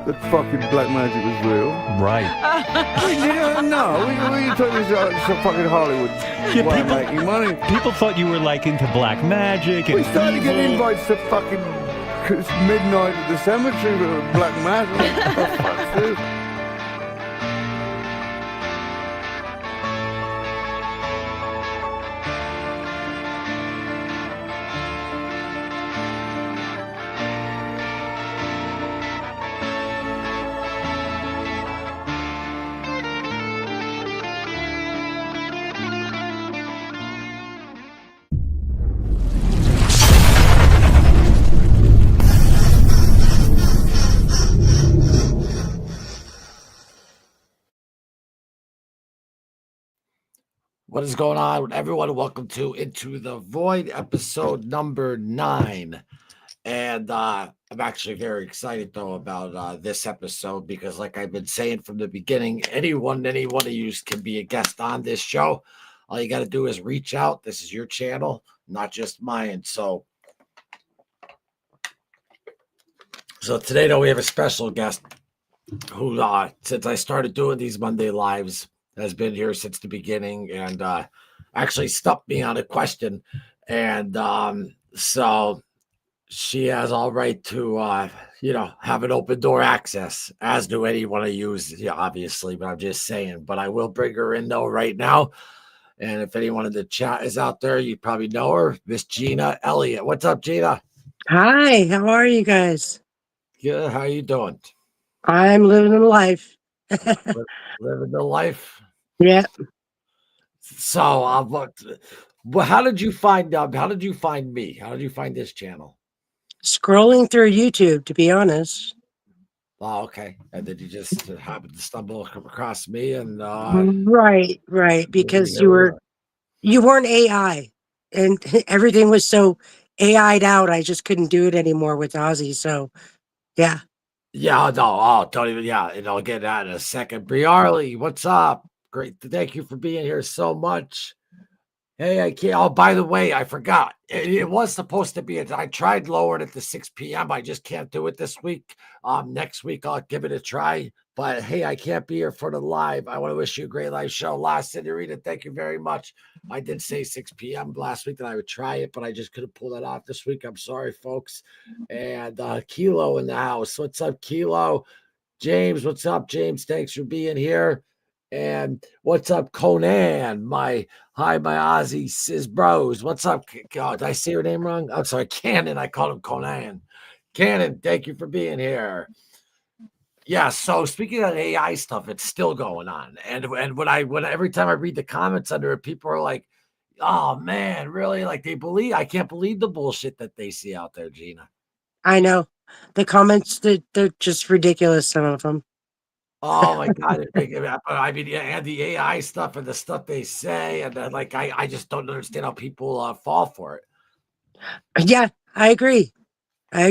that fucking black magic was real. Right. No, we talking about some fucking Hollywood way of making money. People thought you were like into black magic and We started to get evil. invites to fucking midnight at the cemetery with black magic. What the fuck's this? What is going on, everyone? Welcome to Into the Void, episode number 9. And I'm actually very excited, though, about this episode because, like I've been saying from the beginning, any one of you can be a guest on this show. All you got to do is reach out. This is your channel, not just mine. So today, though, we have a special guest who, since I started doing these Monday lives, has been here since the beginning and actually stumped me on a question. And so she has all right to, have an open door access, as do anyone I use, obviously, but I'm just saying. But I will bring her in, though, right now. And if anyone in the chat is out there, you probably know her, Miss Gina Elliot. What's up, Gina? Hi, how are you guys? Good. How you doing? I'm living the life. Living the life. Yeah. So, how did you find? How did you find me? How did you find this channel? Scrolling through YouTube, to be honest. Oh, okay. And did you just happen to stumble across me? And Right. Because you weren't AI, and everything was so AI'd out. I just couldn't do it anymore with Ozzy. So, yeah. Yeah. No. Oh, don't even. Yeah. And I'll get that in a second. Briarly, what's up? Great. Thank you for being here so much. Hey, I can't. Oh, by the way, I forgot. It was supposed to be. I tried lowering it to 6 p.m. I just can't do it this week. Next week I'll give it a try. But hey, I can't be here for the live. I want to wish you a great live show. La Senorita, thank you very much. I did say 6 p.m. last week that I would try it, but I just couldn't pull that off this week. I'm sorry, folks. And Kilo in the house. What's up, Kilo? James, what's up, James? Thanks for being here. And what's up, Conan? My Ozzy Sis Bros. What's up? God, did I say your name wrong? I'm sorry, Cannon. I called him Conan. Cannon, thank you for being here. Yeah, so speaking of AI stuff, it's still going on. And when every time I read the comments under it, people are like, oh man, really? Like I can't believe the bullshit that they see out there, Gina. I know. The comments, they're just ridiculous, some of them. Oh my God. I mean, and the AI stuff and the stuff they say, and then I just don't understand how people fall for it. Yeah, I agree. I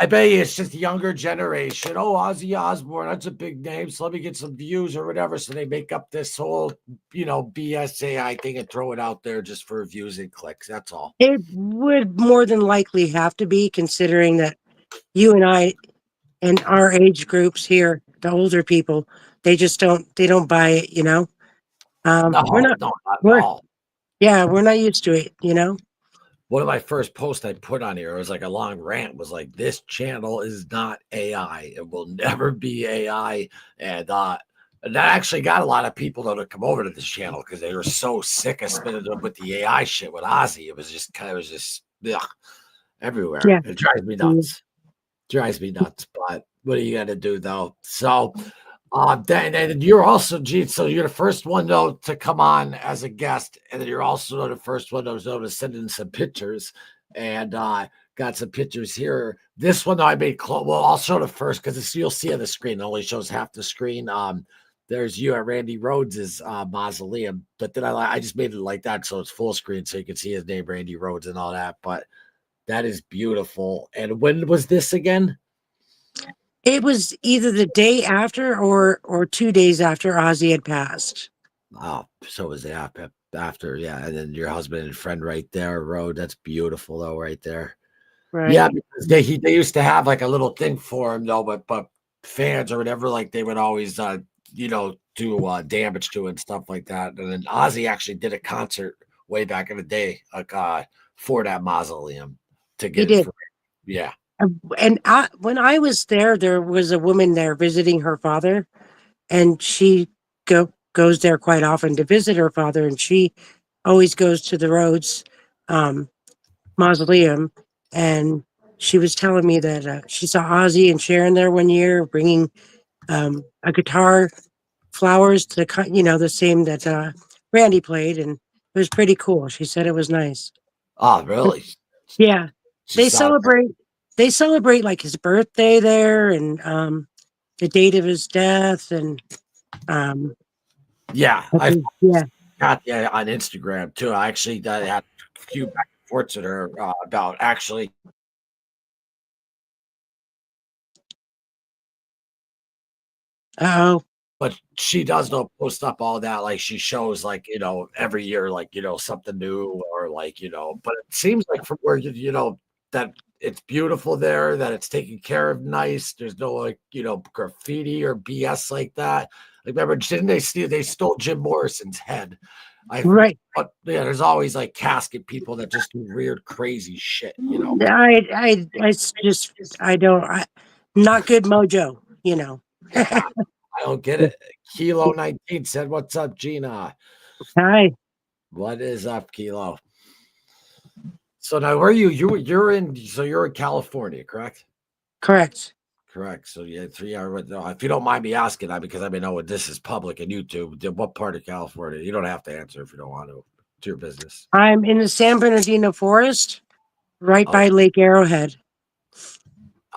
bet you it's just the younger generation. Oh, Ozzy Osbourne, that's a big name. So let me get some views or whatever. So they make up this whole, BS AI thing and throw it out there just for views and clicks. That's all. It would more than likely have to be, considering that you and I and our age groups here, the older people, they don't buy it, No, we're not at all. Yeah, we're not used to it, One of my first posts I put on here, it was like a long rant, was like, this channel is not AI. It will never be AI. And that actually got a lot of people to come over to this channel because they were so sick of spinning them with the AI shit with Ozzy. It was just everywhere. Yeah. It drives me nuts. But what are you gonna do, though? So then you're also, Gene, so you're the first one, though, to come on as a guest, and then you're also the first one to send in some pictures, and got some pictures here. This one, though, I made well, I'll show the first because you'll see on the screen. It only shows half the screen. There's you at Randy Rhodes's mausoleum, but then I just made it like that so it's full screen so you can see his name, Randy Rhodes, and all that. But that is beautiful. And when was this again? It was either the day after or 2 days after Ozzy had passed. Oh, so was it after, yeah. And then your husband and friend right there, Road. That's beautiful, though, right there. Right. Yeah, because they used to have like a little thing for him, though, but fans or whatever, like they would always, do damage to it and stuff like that. And then Ozzy actually did a concert way back in the day, like for that mausoleum to He get it did. for. Yeah. And when I was there was a woman there visiting her father, and she goes there quite often to visit her father, and she always goes to the Rhodes um, mausoleum. And she was telling me that she saw Ozzy and Sharon there one year bringing a guitar, flowers, the same that Randy played, and it was pretty cool. She said it was nice. Oh, really? Yeah, She they saw that. celebrate. They celebrate like his birthday there, and the date of his death, and um, Yeah, I yeah, got that on Instagram too. I actually had a few back and forths with her about actually, oh, but she does not post up all that. Like she shows, like every year, like something new, or like But it seems like from where that it's beautiful there, that it's taken care of nice. There's no like graffiti or BS like that. Like remember, didn't they stole Jim Morrison's head? I forget. right. But yeah, there's always like casket people that just do weird, crazy shit. I don't, not good mojo, I don't get it. Kilo 19 said, "What's up, Gina? Hi, What is up, Kilo?" So now, where are you? You're in. So you're in California, correct? correct. Correct. So yeah, 3 hour. If you don't mind me asking that, because I mean, know this is public and YouTube. What part of California? You don't have to answer if you don't want to. It's your business. I'm in the San Bernardino forest, right Oh, by Lake Arrowhead.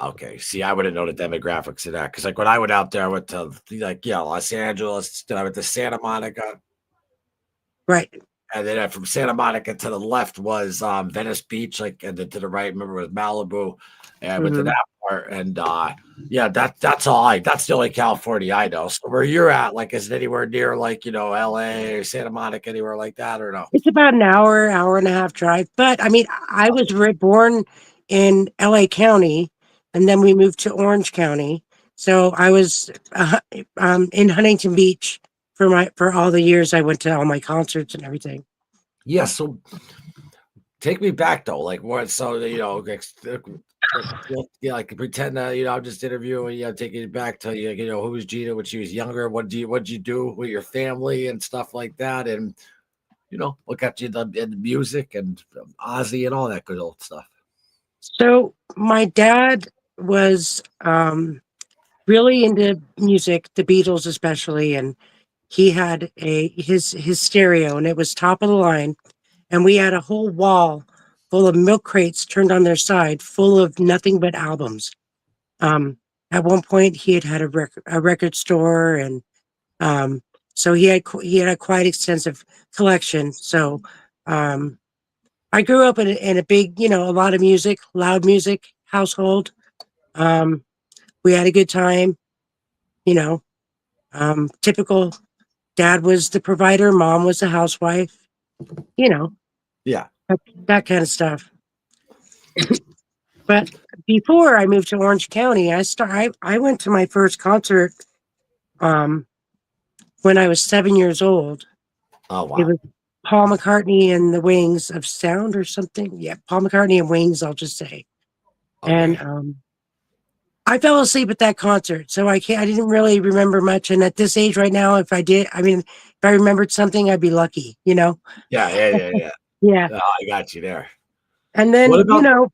okay. See, I wouldn't know the demographics of that because, like, when I went out there, I went to Los Angeles. Then I went to Santa Monica. Right. And then from Santa Monica to the left was Venice Beach, like, and then to the right, remember, was Malibu. And I went to Mhm. that part, and yeah, that's all. That's the only California I know. So where you're at, like, is it anywhere near like LA or Santa Monica, anywhere like that, or no? It's about an hour and a half drive. But I mean, I was born in LA County, and then we moved to Orange County. So I was in Huntington Beach for all the years I went to all my concerts and everything. Yeah. So take me back though, like what? So yeah, like pretend that I'm just interviewing taking it back to who was Gina when she was younger. What did you do with your family and stuff like that, and what got you in the music and Ozzy and all that good old stuff. So my dad was really into music, the Beatles especially, and he had his stereo, and it was top of the line, and we had a whole wall full of milk crates turned on their side, full of nothing but albums. Um, at one point, he had a record store, and um, so he had a quite extensive collection. So um, I grew up in a big, a lot of music, loud music household. Um, we had a good time, you know. Typical. Dad was the provider, mom was the housewife, you know, Yeah. that kind of stuff. But before I moved to Orange County, I went to my first concert um, when I was 7 years old. Oh It wow. was Paul McCartney and the Wings of Sound or something. Yeah, Paul McCartney and Wings, I'll just say. And Okay. I fell asleep at that concert, so I didn't really remember much. And at this age right now, if I did, I mean, if I remembered something, I'd be lucky, Yeah. Yeah. Yeah. Yeah. Yeah. Oh, I got you there. And What then, about?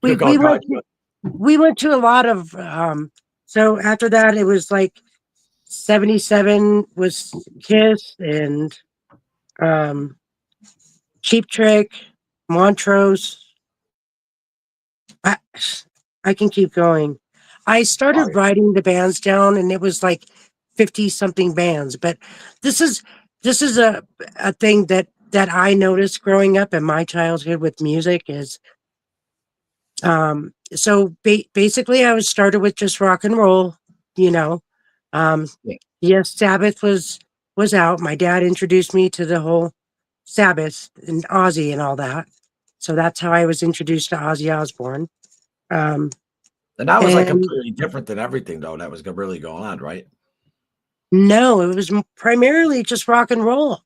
we Go, we go, went go. we went to a lot of so after that it was like 77 was Kiss and um Cheap Trick, Montrose. I, I can keep going. I Oh, started writing the bands down, and it was like 50 something bands, but this is a thing that I noticed growing up in my childhood with music is basically I was started with just rock and roll, you know. Um, yeah. yes, Sabbath was out. My dad introduced me to the whole Sabbath and Ozzy and all that. So that's how I was introduced to Ozzy Osbourne. Um, And that was like And completely different than everything, though. That was really going on, right? no, it was primarily just rock and roll.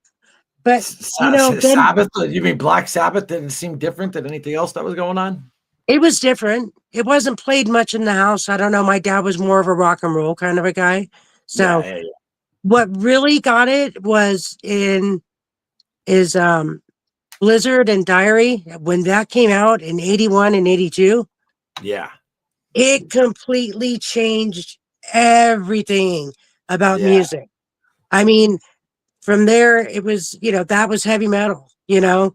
But then Sabbath. You mean Black Sabbath didn't seem different than anything else that was going on? it was different. It wasn't played much in the house. I don't know. My dad was more of a rock and roll kind of a guy. Yeah, So yeah, yeah. what really got it was is Blizzard and Diary. When that came out in 81 and 82, Yeah, it completely changed everything about yeah, music. I mean, from there, it was, that was heavy metal. To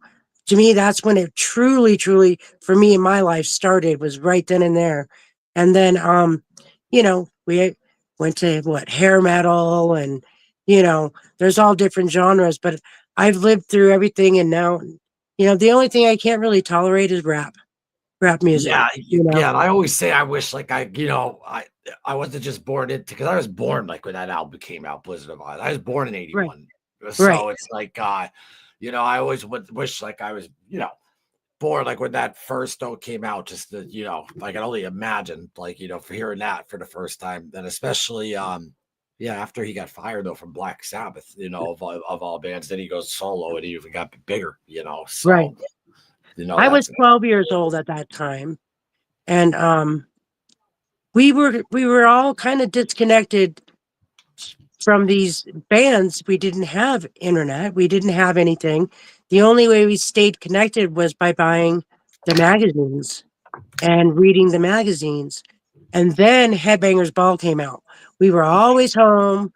me, that's when it truly, for me in my life started, was right then and there. And then, we went to hair metal and, there's all different genres, but I've lived through everything. And now, the only thing I can't really tolerate is rap music, yeah, you know? yeah. And I always say I wish, like, I wasn't just born into, because I was born like when that album came out, Blizzard of Oz. I was born in Right. '81, Right. so it's like, I always would wish like I was, born like when that first note came out. Just to, I can only imagine, like, for hearing that for the first time, and especially, yeah, after he got fired though from Black Sabbath, of all bands, then he goes solo and he even got bigger, Right. so I was that's 12 years old at that time. And we were all kind of disconnected from these bands. We didn't have internet. We didn't have anything. The only way we stayed connected was by buying the magazines and reading the magazines. And then Headbangers Ball came out. We were always home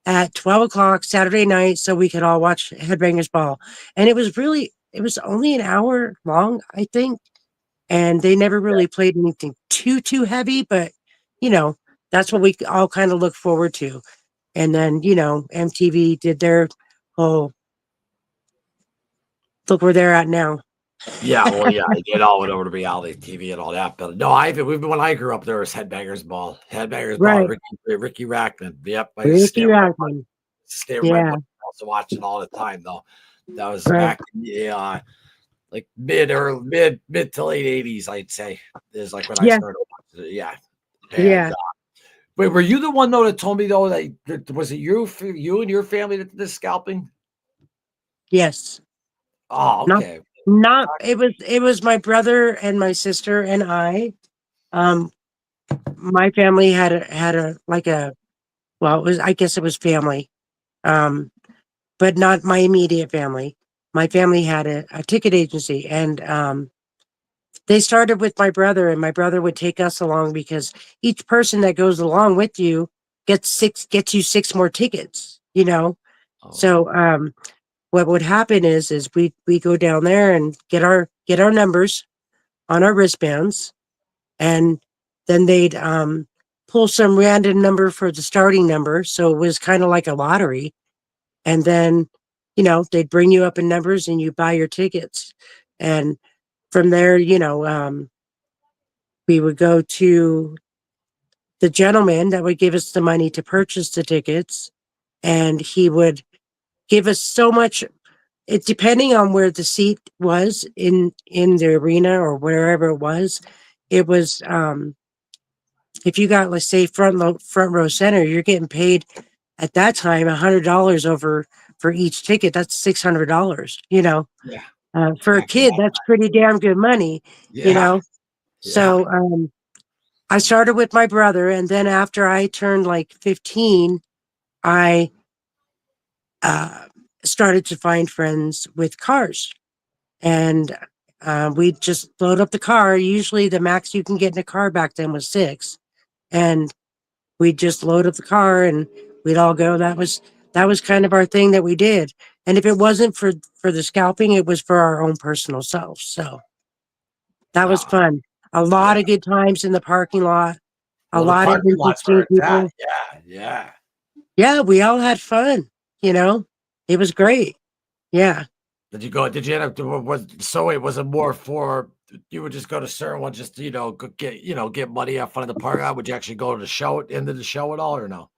at 12 o'clock Saturday night so we could all watch Headbangers Ball. And it was only an hour long, I think. And they never really played anything too heavy, but you know, that's what we all kind of look forward to. And then, MTV did their whole look where they're at now. Yeah, well, yeah, it all went over to reality TV and all that. But no, even when I grew up, there was Headbangers Ball, Right. Ricky Rackman. Yep, I used to Ricky Rackman. stay with my Yeah. buddy, also watching all the time though. That was Right. back in the like mid to late '80s, I'd say, is like when I Yeah. started watching it. Yeah, and Yeah. wait, were you the one though that told me though that was it you and your family that did the scalping? Yes. Oh, Not okay. not it was my brother and my sister and I. Um my family had a like a well, I guess it was family. Um but not my immediate family. My family had a ticket agency, and they started with my brother, and my brother would take us along because each person that goes along with you gets you six more tickets. Oh, So what would happen is we go down there and get our numbers on our wristbands, and then they'd pull some random number for the starting number. So it was kind of like a lottery. And then, they'd bring you up in numbers and you buy your tickets. And from there, we would go to the gentleman that would give us the money to purchase the tickets. And he would give us so much, it depending on where the seat was in the arena or wherever it was. It was if you got, let's say, front row center, you're getting paid at that time $100 over for each ticket. That's $600. yeah. For a Back in kid, that that's pretty damn good money. You Yeah, know. yeah. So I started with my brother, and then after I turned like 15, I uh, started to find friends with cars, and we just load up the car. Usually, the max you can get in a car back then was six, and we'd just load up the car and we'd all go. That was kind of our thing that we did. And if it wasn't for the scalping, it was for our own personal selves. So that was Ah, fun. A lot yeah. of good times in the parking lot. A Well, the lot of parking lot's where interesting it's at. people. Yeah, yeah. Yeah, we all had fun. It was great. Yeah. Did you end up doing was it more for you would just go to certain ones just to, get money out front of the parking lot? Would you actually go to the show into the show at all or no?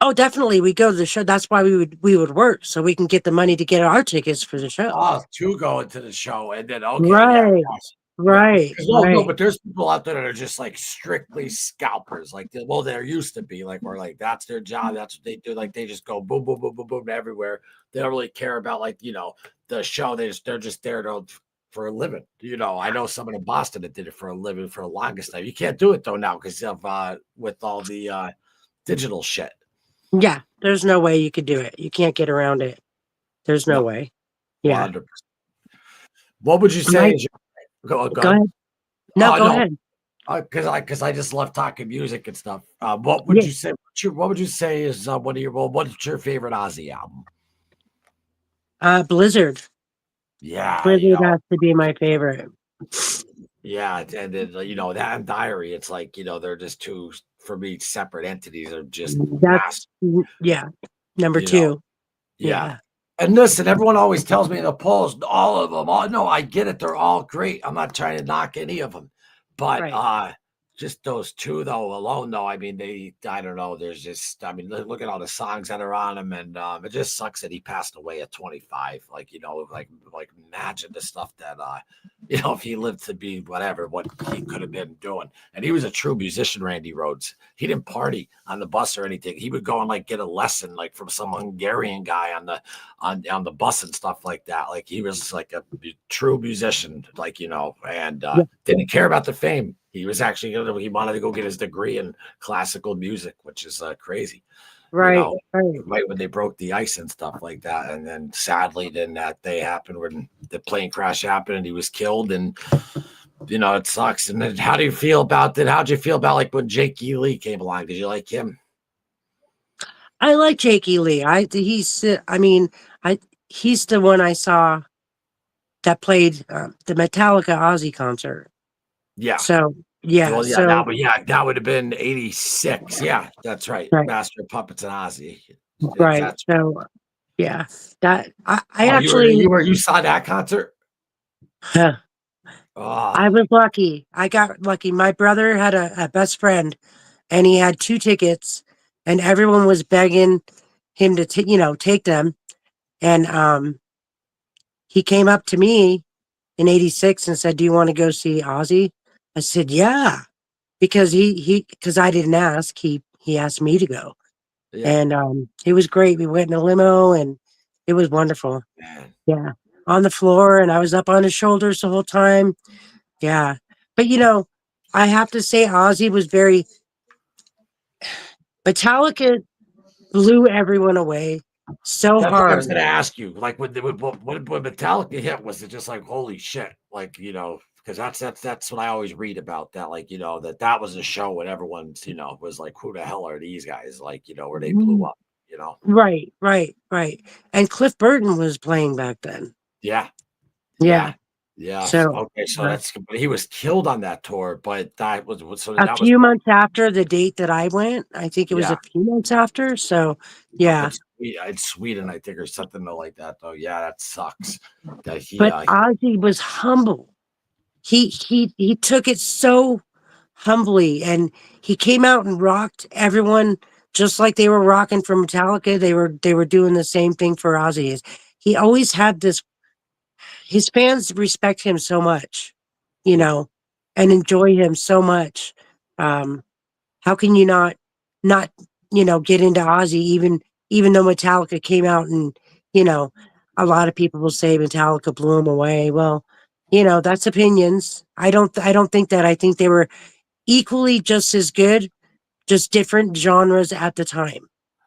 Oh, definitely. We go to the show. That's why we would work so we can get the money to get our tickets for the show. Oh, to go into the show and then okay, yeah, Right. gotcha. Right. 'Cause, well, no, Right. but there's people out there that are just like strictly scalpers. Like, well, there used to be like, where like that's their job. That's what they do. Like, they just go boom, boom, boom, boom, boom everywhere. They don't really care about like the show. They're just there for a living. I know someone in Boston that did it for a living for the longest time. You can't do it though now because of with all the digital shit. Yeah. There's no way you could do it. You can't get around it. There's no No, way. Yeah. 100%. What would you say My, is go go ahead? ahead. No, Oh go no, ahead. because I just love talking music and stuff. What would Yeah. you say? What would you say is one of your what's your favorite Ozzy album? Blizzard. Yeah, Blizzard has to be my favorite. yeah, and then that and Diary. It's like they're just two for me separate entities. They're just That's yeah. Number you know, two. yeah. Yeah. And listen, everyone always tells me in the polls, all of them. Oh no, I get it. They're all great. I'm not trying to knock any of them, but Right. just those two though alone though. I mean, I don't know. There's just, I mean, look at all the songs that are on him, and it just sucks that he passed away at 25. Like like imagine the stuff that if he lived to be whatever what he could have been doing. And he was a true musician, Randy Rhoads. He didn't party on the bus or anything. He would go and like get a lesson like from some Hungarian guy on the bus and stuff like that. Like he was like a true musician, like and Yeah. didn't care about the fame. He was actually he wanted to go get his degree in classical music, which is crazy. Right. Right. Right when they broke the ice and stuff like that, and then sadly, then that day happened when the plane crash happened and he was killed, and it sucks. And then how do you feel about that? How'd you feel about like when Jake E. Lee came along? Did you like him? I like Jake E. Lee. I mean, he's the one I saw that played the Metallica Ozzy concert. Yeah. So yeah. Well, yeah, So that would have been 86. Yeah, that's right. right. Master of Puppets and Ozzy. Right. That's So yeah. That I oh, actually you saw that concert? I Oh, was lucky. I got lucky. My brother had a best friend, and he had 2 tickets, and everyone was begging him to take them. And he came up to me in '86 and said, "Do you want to go see Ozzy?" I said, "Yeah," because because I didn't ask. He asked me to go, yeah, and it was great. We went in a limo, and it was wonderful. man. Yeah, on the floor, and I was up on his shoulders the whole time. Yeah, but I have to say, Ozzy was very Metallica blew everyone away so That's what I was hard. going to ask you. Like when Metallica hit, was it just like holy shit? Like because that's what I always read about that. Like that was a show when everyone's was like, who the hell are these guys? Like where they blew Mm, up. right, right, right. And Cliff Burton was playing back then. Yeah, Yeah. yeah, yeah. So Okay, so uh, but he was killed on that tour, but a that was few months after the date that I went, I think it was yeah. a few months after. So Up yeah. in Sweden, I think, or something like that. Though, yeah, that sucks. That he, But Ozzy was humble. He took it so humbly, and he came out and rocked everyone just like they were rocking for Metallica. They were doing the same thing for Ozzy. He always had this. His fans respect him so much, you yeah, know, and enjoy him so much. Um, how can you not get into Ozzy even though Metallica came out and you know a lot of people will say Metallica blew him away. Well, that's opinions. I don't think that. I think they were equally just as good, just different genres at the time.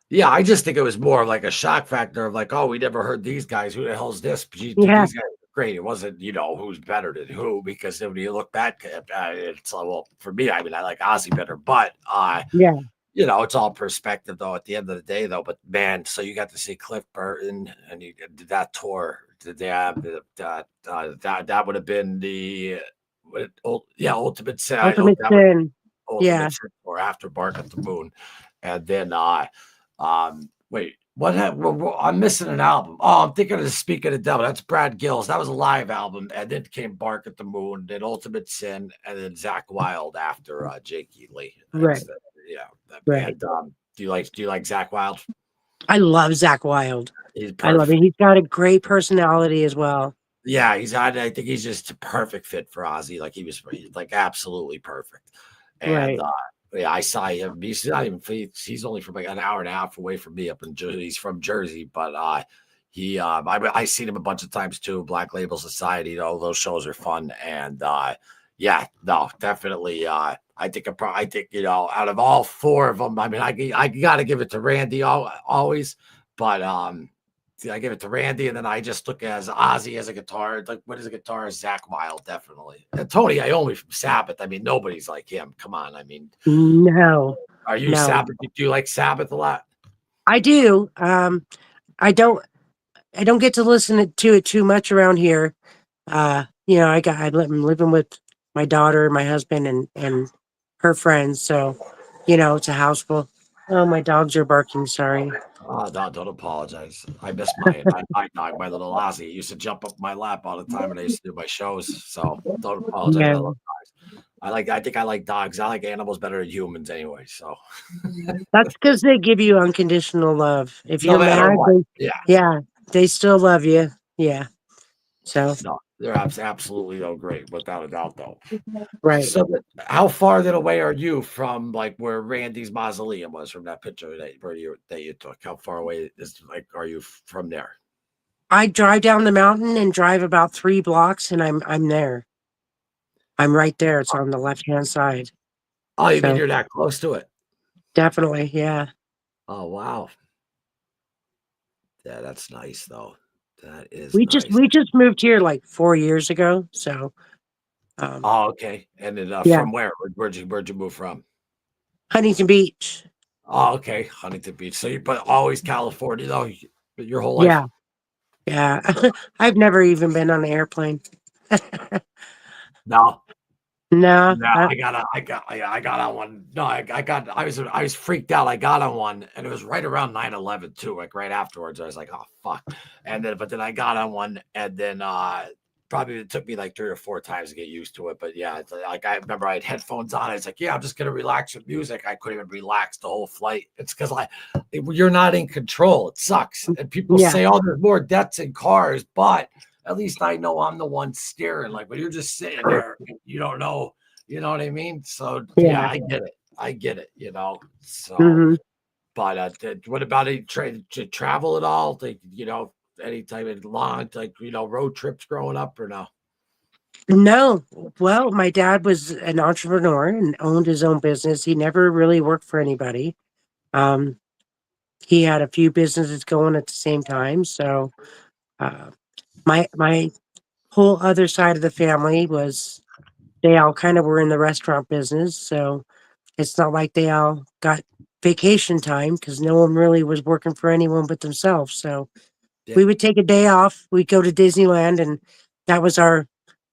yeah. I just think it was more like a shock factor of like, oh, we never heard these guys. Who the hell's this? Yeah, These guys are great. It wasn't, who's better than who, because when you look back, it's well for me. I mean, I like Ozzy better, but yeah, it's all perspective though. At the end of the day, though, but man, so you got to see Cliff Burton and you did that tour. That would have been the Ultimate Sin. Ultimate That would Sin. Ultimate Yeah, Sin or After Bark at the Moon, and then wait, I'm missing an album. Oh, I'm thinking of Speak of the Devil. That's Brad Gills. That was a live album, and then came Bark at the Moon, then Ultimate Sin, and then Zach Wild after Jake E. Lee. right, Yeah, that right. band. Do you like Zach Wild? I love Zach Wild. He's I love perfect. it. He's got a great personality as well. Yeah, I think he's just a perfect fit for Ozzy. Like he's like absolutely perfect. And Right. yeah, I saw him. He's not even. He's only from like an hour and a half away from me up in Jersey. He's from Jersey, but I seen him a bunch of times too. Black Label Society, those shows are fun. And yeah, no, definitely. I think out of all four of them, I mean, I got to give it to Randy always, but I give it to Randy, and then I just look as Ozzy as a guitar. Like, what is a guitarist? Zach Wild, definitely. And Tony Iommi from Sabbath. I mean, nobody's like him. Come on. I mean, No, are you no, Sabbath? Do you like Sabbath a lot? I do. I don't. I don't get to listen to it too much around here. I'm living with my daughter, my husband, and her friends. So, it's a house full. Oh, my dogs are barking. Sorry. Oh, no, don't apologize. I miss my dog, my little Ozzy. He used to jump up my lap all the time when I used to do my shows. So don't apologize. I Yeah, love dogs. I think I like dogs. I like animals better than humans anyway. So that's because they give you unconditional love. If no you're matter mad, what. Yeah. yeah, they still love you. Yeah. So, No, they're absolutely great, without a doubt, though. right. So, how far then away are you from like where Randy's mausoleum was from that picture that you took? How far away are you from there? I drive down the mountain and drive about 3 blocks, and I'm there. I'm right there. It's on the left hand side. Oh, you mean So you're that close to it? definitely, yeah. Oh, wow. Yeah, that's nice though. That is We just nice. we just moved here like 4 years ago. So Oh, okay. And then yeah, from where? Where'd you move from? Huntington Beach. Oh, okay, Huntington Beach. So but always California though, your whole life? Yeah, yeah. I've never even been on an airplane. No. No, No, I got on one. No, I was freaked out. I got on one, and it was right around 9/11 too, like right afterwards. I was like, oh fuck. But then I got on one, and then probably it took me like 3 or 4 times to get used to it. But yeah, it's like I remember I had headphones on. It's like, yeah, I'm just gonna relax with music. I couldn't even relax the whole flight. It's because you're not in control. It sucks. And people yeah, say, oh, there's more deaths in cars, but at least I know I'm the one steering. Like when you're just sitting there, you don't know. You know what I mean? So yeah, yeah. I get it. I get it. So, Hmm. but what about it? To travel at all? Like any type of long, like road trips growing up or no? No, well, my dad was an entrepreneur and owned his own business. He never really worked for anybody. Um, he had a few businesses going at the same time. So uh, my whole other side of the family was they all kind of were in the restaurant business. So it's not like they all got vacation time because no one really was working for anyone but themselves. So Yeah, we would take a day off. We'd go to Disneyland, and that was our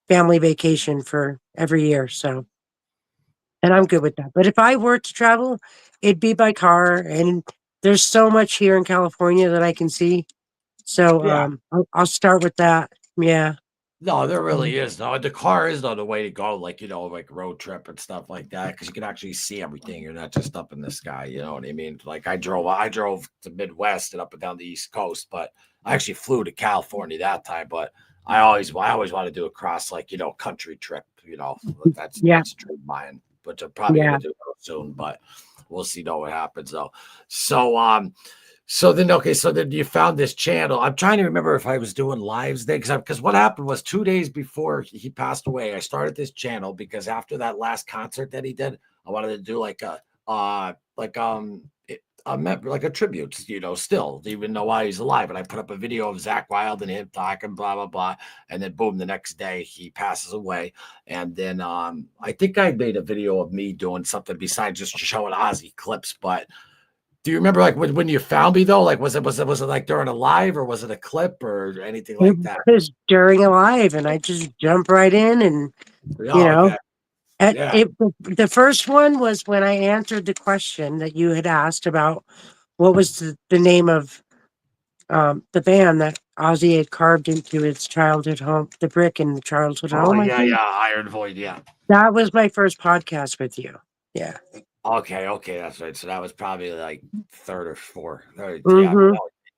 family vacation for every year. So, and I'm that's good with that. But if I were to travel, it'd be by car. And there's so much here in California that I can see. So yeah. I'll start with that. Yeah. No, there Mhm. really is. No, the car is not the way to go. Like like road trip and stuff like that, because you can actually see everything. You're not just up in the sky. You know what I mean? Like I drove to Midwest and up and down the East Coast, but I actually flew to California that time. But I always want to do a cross country trip. Yeah. That's a dream of mine, which I'm probably Yeah. gonna do soon. But we'll see. Know what happens though. So so then you found this channel. I'm trying to remember if I was doing lives then, because what happened was 2 days before he passed away, I started this channel because after that last concert that he did, I wanted to do like a tribute, still even know why he's alive. And I put up a video of Zach Wild and him talking, blah blah blah, and then boom, the next day he passes away. And then I think I made a video of me doing something besides just showing Ozzy clips, but do you remember like when you found me though? Like was it like during a live or was it a clip or anything It like that? was during a live, and I just jump right in, and you Oh, know, okay. at Yeah. it. The first one was when I answered the question that you had asked about what was the name of the band that Ozzy had carved into his childhood home, the brick in the childhood Oh home. I yeah, think yeah. Iron Void, yeah. that was my first podcast with you. Yeah. Okay, okay, that's right. So that was probably like third or fourth. Yeah, Mm-hmm.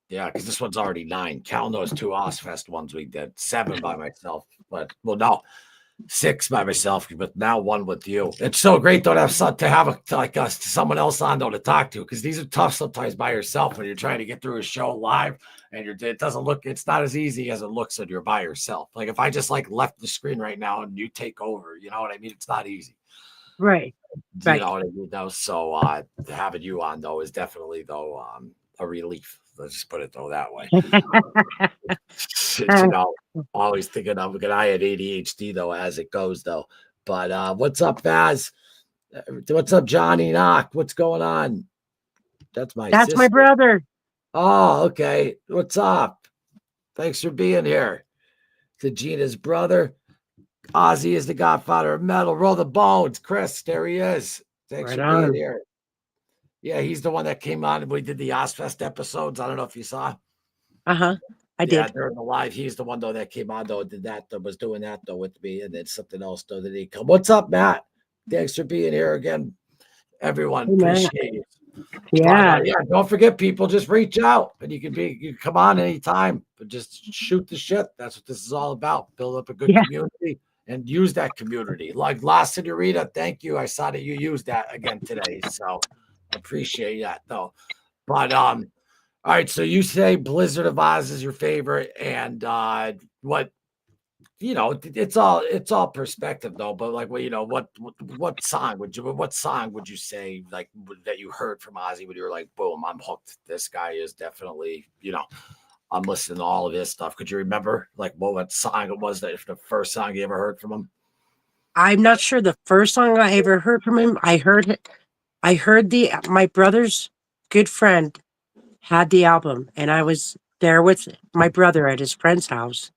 Yeah, because this one's already 9. Count those 2 Ozfest ones we did. 7 by myself, but well, no, 6 by myself, but now 1 with you. It's so great though to have like us, someone else on though to talk to, because these are tough sometimes by yourself when you're trying to get through a show live, and it doesn't look. It's not as easy as it looks when you're by yourself. Like if I just like left the screen right now and you take over, you know what I mean? It's not easy. Right. You know what I mean? Though, so having you on though is definitely though a relief. Let's just put it though that way. You know, always thinking of because I had ADHD though as it goes though. But what's up, Baz? What's up, Johnny Knock? What's going on? That's my That's sister. my brother. Oh, okay. What's up? Thanks for being here. To Gina's brother. Ozzy is the godfather of metal. Roll the bones. Chris, there he is. Thanks Right for being on. here. Yeah, he's the one that came on and we did the Ozfest episodes. I don't know if you saw. I Yeah, did. during the live, he's the one though that came on though, did that, that was doing that though with me, and then something else though that he come. What's up, Matt? Thanks for being here again, everyone. Hey, Matt. Appreciate you. Yeah. Yeah, don't forget, people, just reach out and you can come on anytime, but just shoot the shit. That's what this is all about. Build up a good Yeah. community and use that community. Like La Senorita, thank you. I saw that you used that again today, so appreciate that though. But all right, so you say Blizzard of Oz is your favorite, and what it's all perspective though. But like, well, what song would you say like that you heard from Ozzy when you were like, boom, I'm hooked. This guy is definitely, I'm listening to all of his stuff. Could you remember like what song it was that the first song you ever heard from him? I'm not sure the first song I ever heard from him. I heard it. I heard my brother's good friend had the album, and I was there with my brother at his friend's house,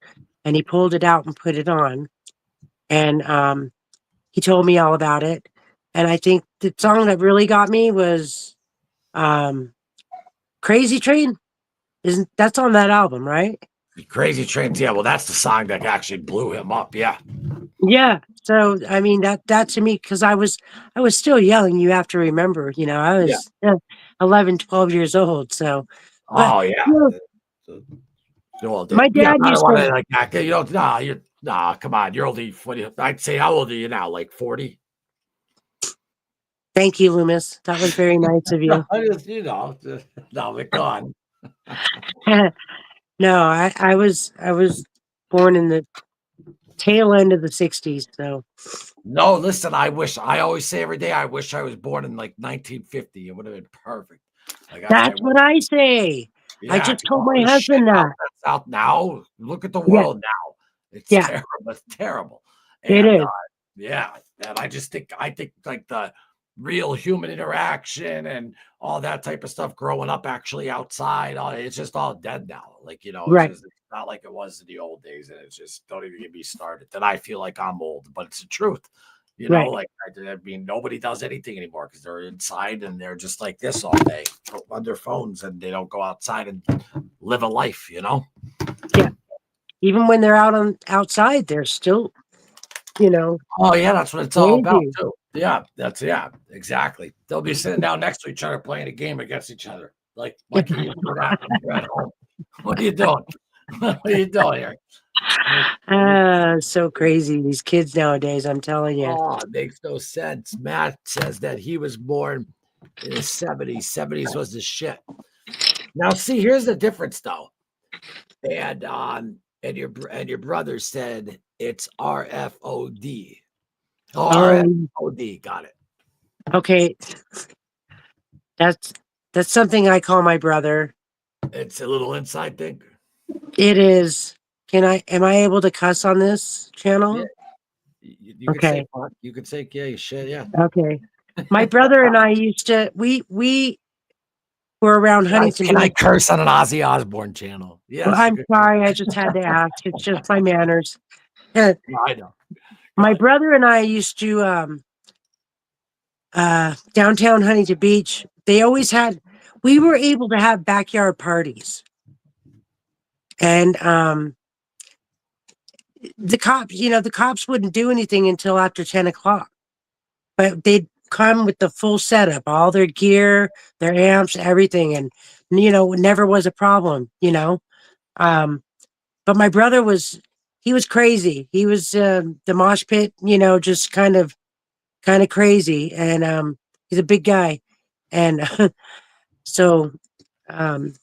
and he pulled it out and put it on, and he told me all about it. And I think the song that really got me was "Crazy Train." Isn't that's on that album, right? Crazy Trains. Yeah, well, that's the song that actually blew him up. Yeah. Yeah. So I mean that to me, because I was still young. You have to remember, I Yeah. was 11, 12 years old. So, but Oh yeah. Well, my yeah, dad I don't used want to. to like act. Nah. Come on, you're only 40. I'd say how old are you now? Like 40. Thank you, Loomis. That was very nice of you. I just, no, we're gone. No, I was born in the tail end of the '60s. So No, listen, I always say every day, I wish I was born in like 1950. It would have been perfect. Like that's what I say. I yeah, just told all my the shit husband that. that's out now. Look at the Yeah, world now. It's yeah, terrible. It's terrible. it And is. yeah, and I think like the real human interaction and all that type of stuff growing up actually outside, it's just all dead now. Like, Right, it's not like it was in the old days, and it's just don't even get me started. Then I feel like I'm old, but it's the truth. right, Like I mean, nobody does anything anymore because they're inside and they're just like this all day on their phones, and they don't go outside and live a life. yeah. Even when they're outside, they're still, you know, Oh yeah, that's what it's all about crazy. too. Yeah, exactly. They'll be sitting down next to each other playing a game against each other. Like, why can't you do that when you're at home? What are you doing? What are you doing here? So crazy. These kids nowadays, I'm telling you. Oh, it makes no sense. Matt says that he was born in the 70s. 70s was the shit. Now, see, here's the difference though. And your brother said it's RFOD. Oh, Um, RFOD, got it. okay, that's that's something I call my brother. It's a little inside thing. It is. Am I able to cuss on this Yeah, channel? you could say Okay. fuck. You could say yeah, shit, yeah. Okay. My brother and I used to we were around Huntington Can I Beach. curse on an Ozzy Osbourne channel? Well, Yes, you I'm could. sorry, I just had to ask. It's just my manners. No, I know. Go My ahead. brother and I used to downtown Huntington Beach. We were able to have backyard parties. And the cops wouldn't do anything until after 10 o'clock. But come with the full setup, all their gear, their amps, everything, and never was a problem. But my brother he was crazy. He was the mosh pit, just kind of crazy, and he's a big guy, and so um,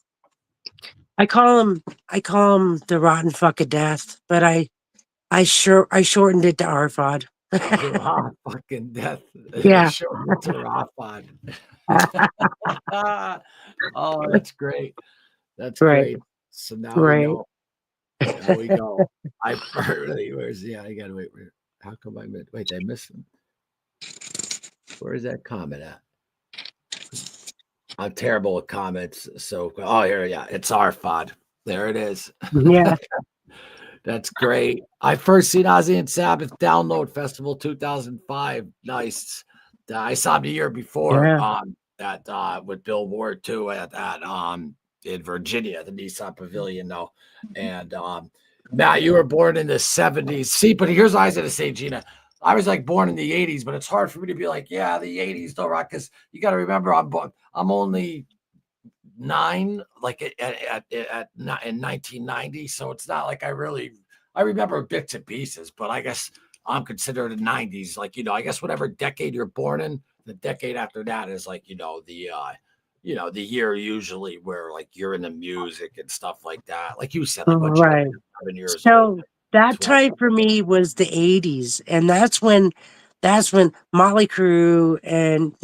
I call him the rotten fuck of death, but I shortened it to Arfad. The fucking death. Yeah. Sure, it's a Rafad. Oh, that's great. That's Right, great. So now we right. know. There we go. I really, I gotta wait. How come I missed? Wait, I missed him. Where is that comment at? I'm terrible with comments. So, oh, here, yeah, it's Arfad. There it is. Yeah, That's great. I first seen Ozzy and Sabbath Download Festival 2005. Nice. I saw him the year before yeah. at with Bill Ward too at in Virginia, the Nissan Pavilion though. And Matt, you were born in the 70s. See, but here's what I was gonna say, Gina. I was like born in the 80s, but it's hard for me to be like, yeah, the 80s don't rock, because you got to remember I'm only 9, like in 1990, so it's not like I remember bits and pieces, but I guess I'm considered a 90s, like I guess whatever decade you're born in, the decade after that is like the year usually where like you're in the music and stuff like that, like you said, like what you Right. 7 years old, So that 12. time for me was the 80s, and that's when Motley Crue and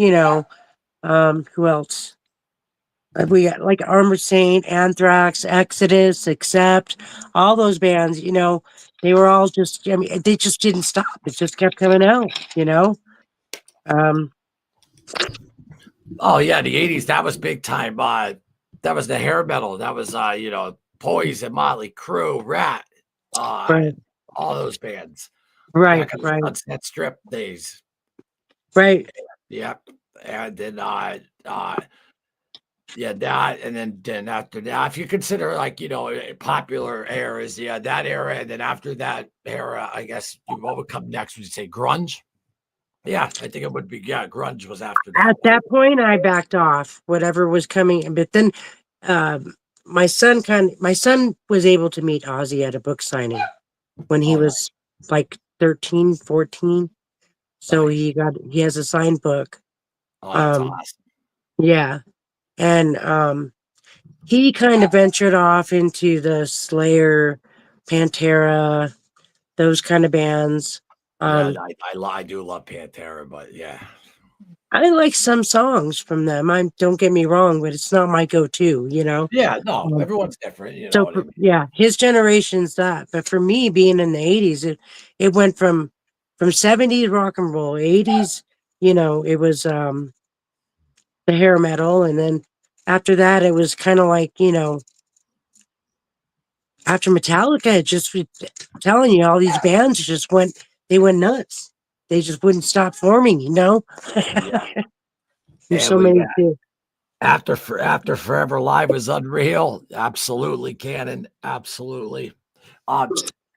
who else? We got like Armored Saint, Anthrax, Exodus, Accept, all those bands. They were all just. I mean, they just didn't stop. It just kept coming out. Um, Oh yeah, the 80s, that was big time. That was the hair metal. That was Poison, Motley Crue, Rat, uh, right, all those bands right, back in the right, Sunset Strip days. right. Yep. And then yeah, that, and then after that, if you consider like popular eras, yeah, that era, and then after that era, I guess what would come next? Would you say grunge? Yeah, I think it would be. Yeah, grunge was after that. At that point, I backed off whatever was coming. But then, um, my son was able to meet Ozzy at a book signing when he Oh, was like 13, 14. So nice. he has a signed book. Oh, that's Um, awesome. yeah. And he kind of ventured off into the Slayer, Pantera, those kind of bands. Yeah, Um, I do love Pantera, but yeah. I like some songs from them. Don't get me wrong, but it's not my go-to. Yeah, no, Um, everyone's different, you know so what I mean? yeah, his generation's that. But for me, being in the 80s, it went from 70s rock and roll, 80s. It was the hair metal, and then after that, it was kind of like after Metallica, it just telling you all these bands just they went nuts. They just wouldn't stop forming. Yeah. There's And so we many got too. after Forever Live was unreal. Absolutely canon. Absolutely. Um,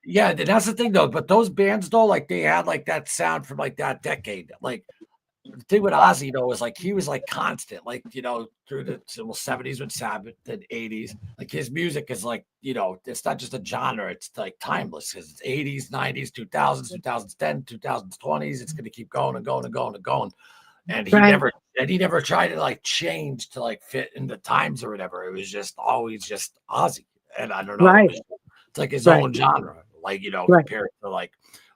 yeah, that's the thing though. But those bands though, like they had like that sound from like that decade. Like the thing with Ozzy though is like he was like constant, like through the 70s with Sabbath, then 80s. Like his music is like, it's not just a genre, it's like timeless because it's 80s, 90s, 2000s, 2010, 2020s. It's gonna keep going and going and going and going. And Right, he never tried to like change to like fit in the times or whatever. It was just always just Ozzy. And I don't know, right, it's like his right, own genre, like right. compared to like,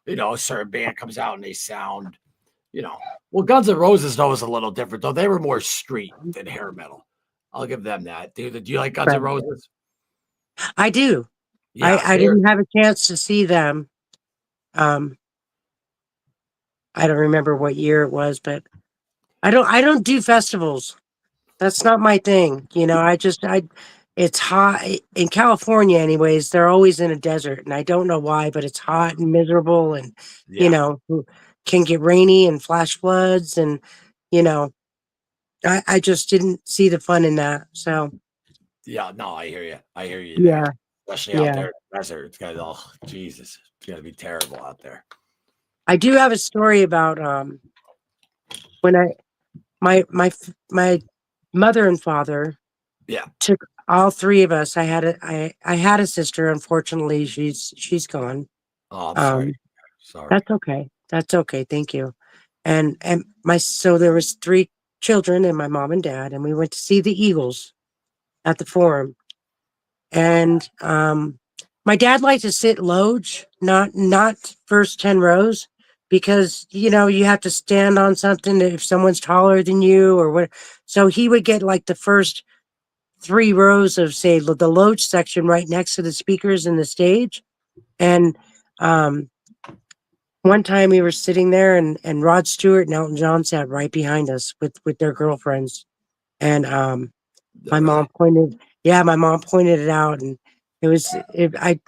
a certain band comes out and they sound, well, Guns N' Roses though is a little different though. They were more street than hair metal. I'll give them that. Do you like Guns N' Right. Roses? I do. Yeah, I didn't have a chance to see them. Um, I don't remember what year it was, but I don't do festivals. That's not my thing. It's hot in California anyways. They're always in a desert, and I don't know why, but it's hot and miserable, and you yeah, know, can get rainy and flash floods, and you know, I just didn't see the fun in that. So yeah. No, I hear you there. yeah, Especially out yeah. there in the desert. It's gonna, oh Jesus, it's gonna be terrible out there. I do have a story about when my mother and father Yeah. took all three of us. I had a sister. Unfortunately, she's gone. Oh, I'm sorry. Um, Sorry. that's okay. That's okay. Thank you. And so there was three children and my mom and dad, and we went to see the Eagles at the Forum. And my dad liked to sit loge, not first 10 rows, because you have to stand on something if someone's taller than you or what. So he would get like the first 3 rows of, say, the loge section right next to the speakers and the stage. And um, one time we were sitting there, and Rod Stewart and Elton John sat right behind us with their girlfriends. And Oh, really? my mom pointed it out, and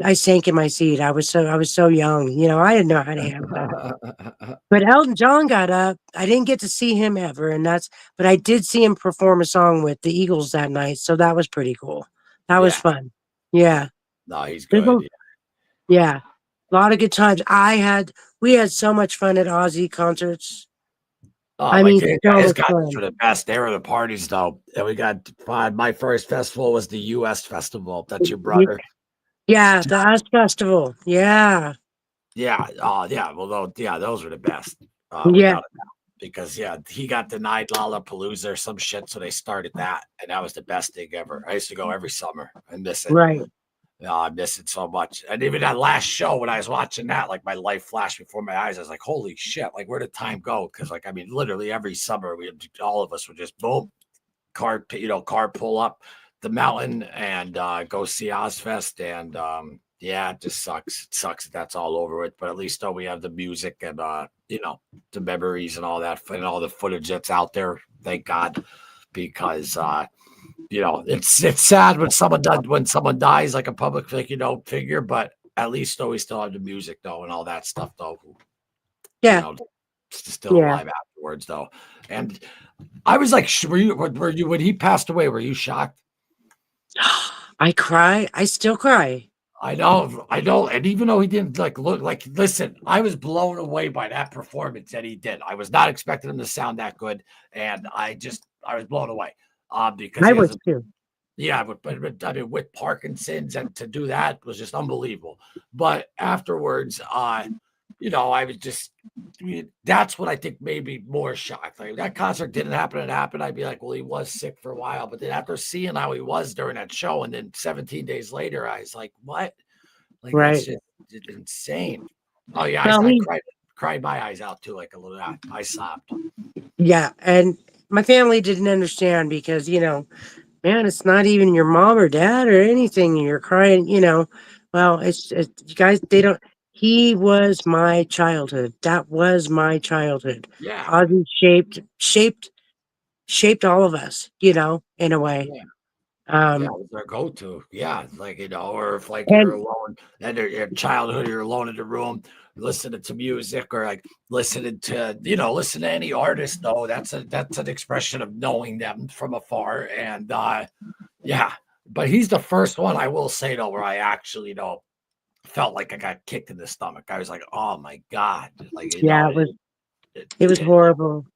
I sank in my seat. I was so young, I didn't know how to handle that. But Elton John got up. I didn't get to see him ever, but I did see him perform a song with the Eagles that night, so that was pretty cool. That was Yeah. fun. Yeah. No, he's There's good. a Yeah. A lot of good times. We had so much fun at Ozzy concerts. Oh, I my mean, God, so his much concerts fun. were the best. They were the parties, though. And we got my first festival was the U.S. festival. That's your Y- brother. Yeah, the Oz Festival. Yeah. Yeah. Oh, yeah. Well, those were the best. Yeah. Without a doubt. Because he got denied Lollapalooza or some shit, so they started that, and that was the best thing ever. I used to go every summer and miss it. Right. I miss it so much. And even that last show, when I was watching that, like my life flashed before my eyes. I was like, holy shit, like where did time go? Because like, I mean, literally every summer all of us would just boom, car pull up the mountain and go see Ozfest. And yeah, it just sucks. It sucks that that's all over with. But at least though we have the music and the memories and all that and all the footage that's out there. Thank God. Because it's sad when someone dies like a public figure, but at least though we still have the music though and all that stuff though, you Yeah. know, still Yeah. alive afterwards though. And I was like, were you when he passed away? Were you shocked? I cry. I still cry. I know. And even though he didn't listen, I was blown away by that performance that he did. I was not expecting him to sound that good, and I was blown away. Because I he was has a too. Yeah, but I mean, with Parkinson's and to do that was just unbelievable. But afterwards, I was that's what I think made me more shocked. Like if that concert didn't happen and happened, I'd be like, well, he was sick for a while. But then after seeing how he was during that show, and then 17 days later, I was like, what? Like that's Right. just insane. Oh yeah, Well, I cried my eyes out too, like a little. I sobbed. yeah. And my family didn't understand because, man, it's not even your mom or dad or anything. And you're crying. Well, it's you guys, they don't. He was my childhood. That was my childhood. Yeah, Ozzy shaped all of us, in a way. yeah. Yeah, Um, it was their go-to. Yeah, like, or if like you're and alone and your childhood, you're alone in the room, listening to music or like listen to any artist. No, that's an expression of knowing them from afar. And yeah, but he's the first one I will say though, where I actually felt like I got kicked in the stomach. I was like, oh my God, like yeah, it was it horrible.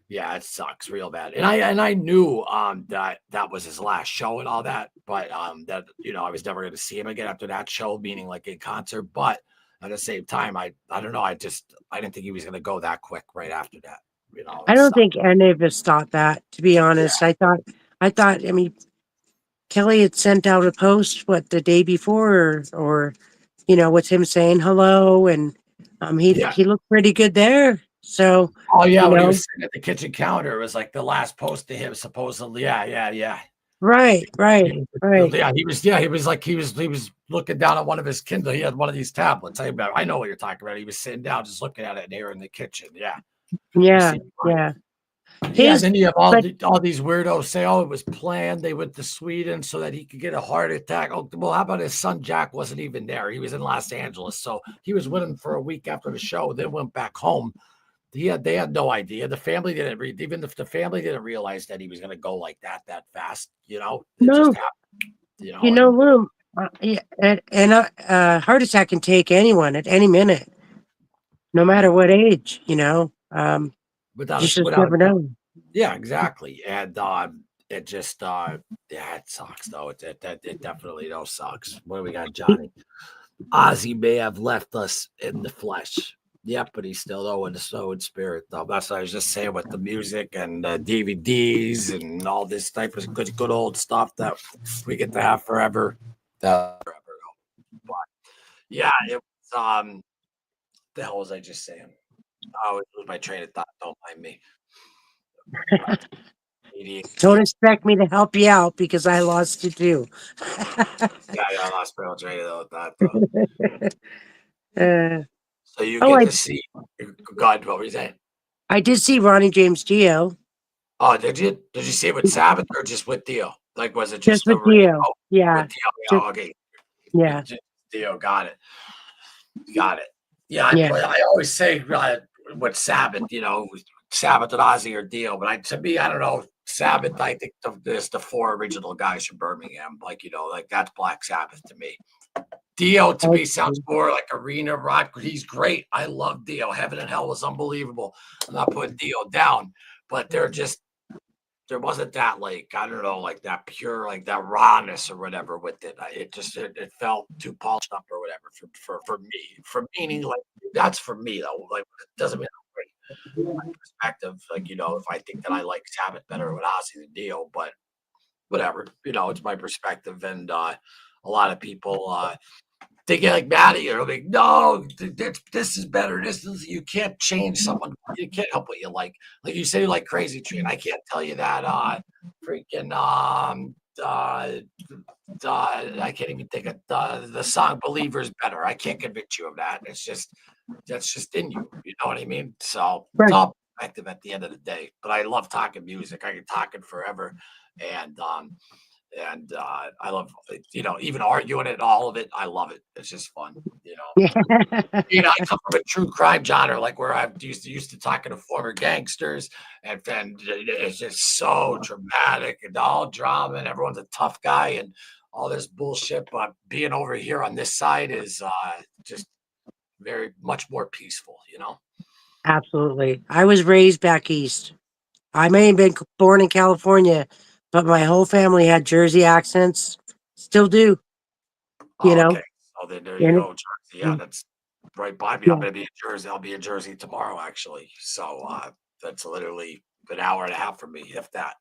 yeah, it sucks real bad. And I knew that was his last show and all that, but that I was never gonna see him again after that show, meaning like in concert. But at the same time, I don't know, I didn't think he was gonna go that quick right after that. I It don't sucked. think any of us thought that, to be Yeah, honest. I mean, Kelly had sent out a post, what, the day before, or with him saying hello, and yeah. he looked pretty good there. So, Oh yeah, you when he know, was sitting at the kitchen counter, it was like the last post to him, supposedly. Yeah, yeah, yeah. right, right, right. Yeah, he was like he was looking down at one of his Kindle. He had one of these tablets. I know what you're talking about. He was sitting down, just looking at it here in the kitchen. Yeah, he Yeah, seemed fine. yeah. Yeah, His, then you have but all these weirdos say, "Oh, it was planned. They went to Sweden so that he could get a heart attack." Oh, well, how about his son Jack wasn't even there? He was in Los Angeles, so he was with him for a week after the show. Then went back home. They had no idea. The family didn't even if the family didn't realize that he was going to go like that fast. It just no, happened. And Lou, yeah, and a heart attack can take anyone at any minute, no matter yeah, what age. without You a just without a never doubt. know. Yeah, exactly. And it just yeah, it sucks though. It definitely sucks. What do we got, Johnny? Ozzy may have left us in the flesh. Yep, but he's still in the soul and spirit, though. That's what I was just saying with the music and DVDs and all this type of good old stuff that we get to have forever. Forever. But yeah, it was the hell was I just saying? I always lose my train of thought. Don't mind me. Don't ADHD. expect me to help you out because I lost it too. Yeah, I lost my old train of thought though. uh, So you oh, get to see God. What were you saying? I did see Ronnie James Dio. Oh, did you? Did you see it with Sabbath or just with Dio? Like, was it Just just a with Dio. oh, Yeah. with Dio? Yeah, Just, okay. yeah. Just Dio, got it. Got it. Yeah, Yeah. I always say with Sabbath, Sabbath and Ozzy or Dio, but to me, I don't know. Sabbath, I think there's the four original guys from Birmingham. Like, like that's Black Sabbath to me. Dio to me sounds more like arena rock. He's great. I love Dio. Heaven and Hell was unbelievable. I'm not putting Dio down, but there wasn't that like I don't know like that pure like that rawness or whatever with it. It felt too polished up or whatever for me. For meaning like that's for me though. Like it doesn't mean I'm great. My perspective, like if I think that I like Sabbath better with Ozzy than Dio, but whatever. It's my perspective, and a lot of people they get like mad at you. They're like, no, this is better. You can't change someone. You can't help what you like. Like you say, you like Crazy Train. I can't tell you that. Freaking I can't even think of the song "Believer's" better. I can't convince you of that. That's just in you. You know what I mean? So it's Right. all perspective at the end of the day. But I love talking music. I can talk it forever, and I love even arguing it, all of it. I love it. It's just fun. I come from a true crime genre, like where I'm used to talking to former gangsters, and then it's just so dramatic and all drama, and everyone's a tough guy and all this bullshit. But being over here on this side is just very much more peaceful. Absolutely. I was raised back east. I may have been born in California, but my whole family had Jersey accents. Still do, you Oh, know? okay. So then there you And go, Jersey. Yeah, that's right by me. I'm yeah. gonna be in Jersey. I'll be in Jersey tomorrow, actually. So that's literally an hour and a half from me, if that,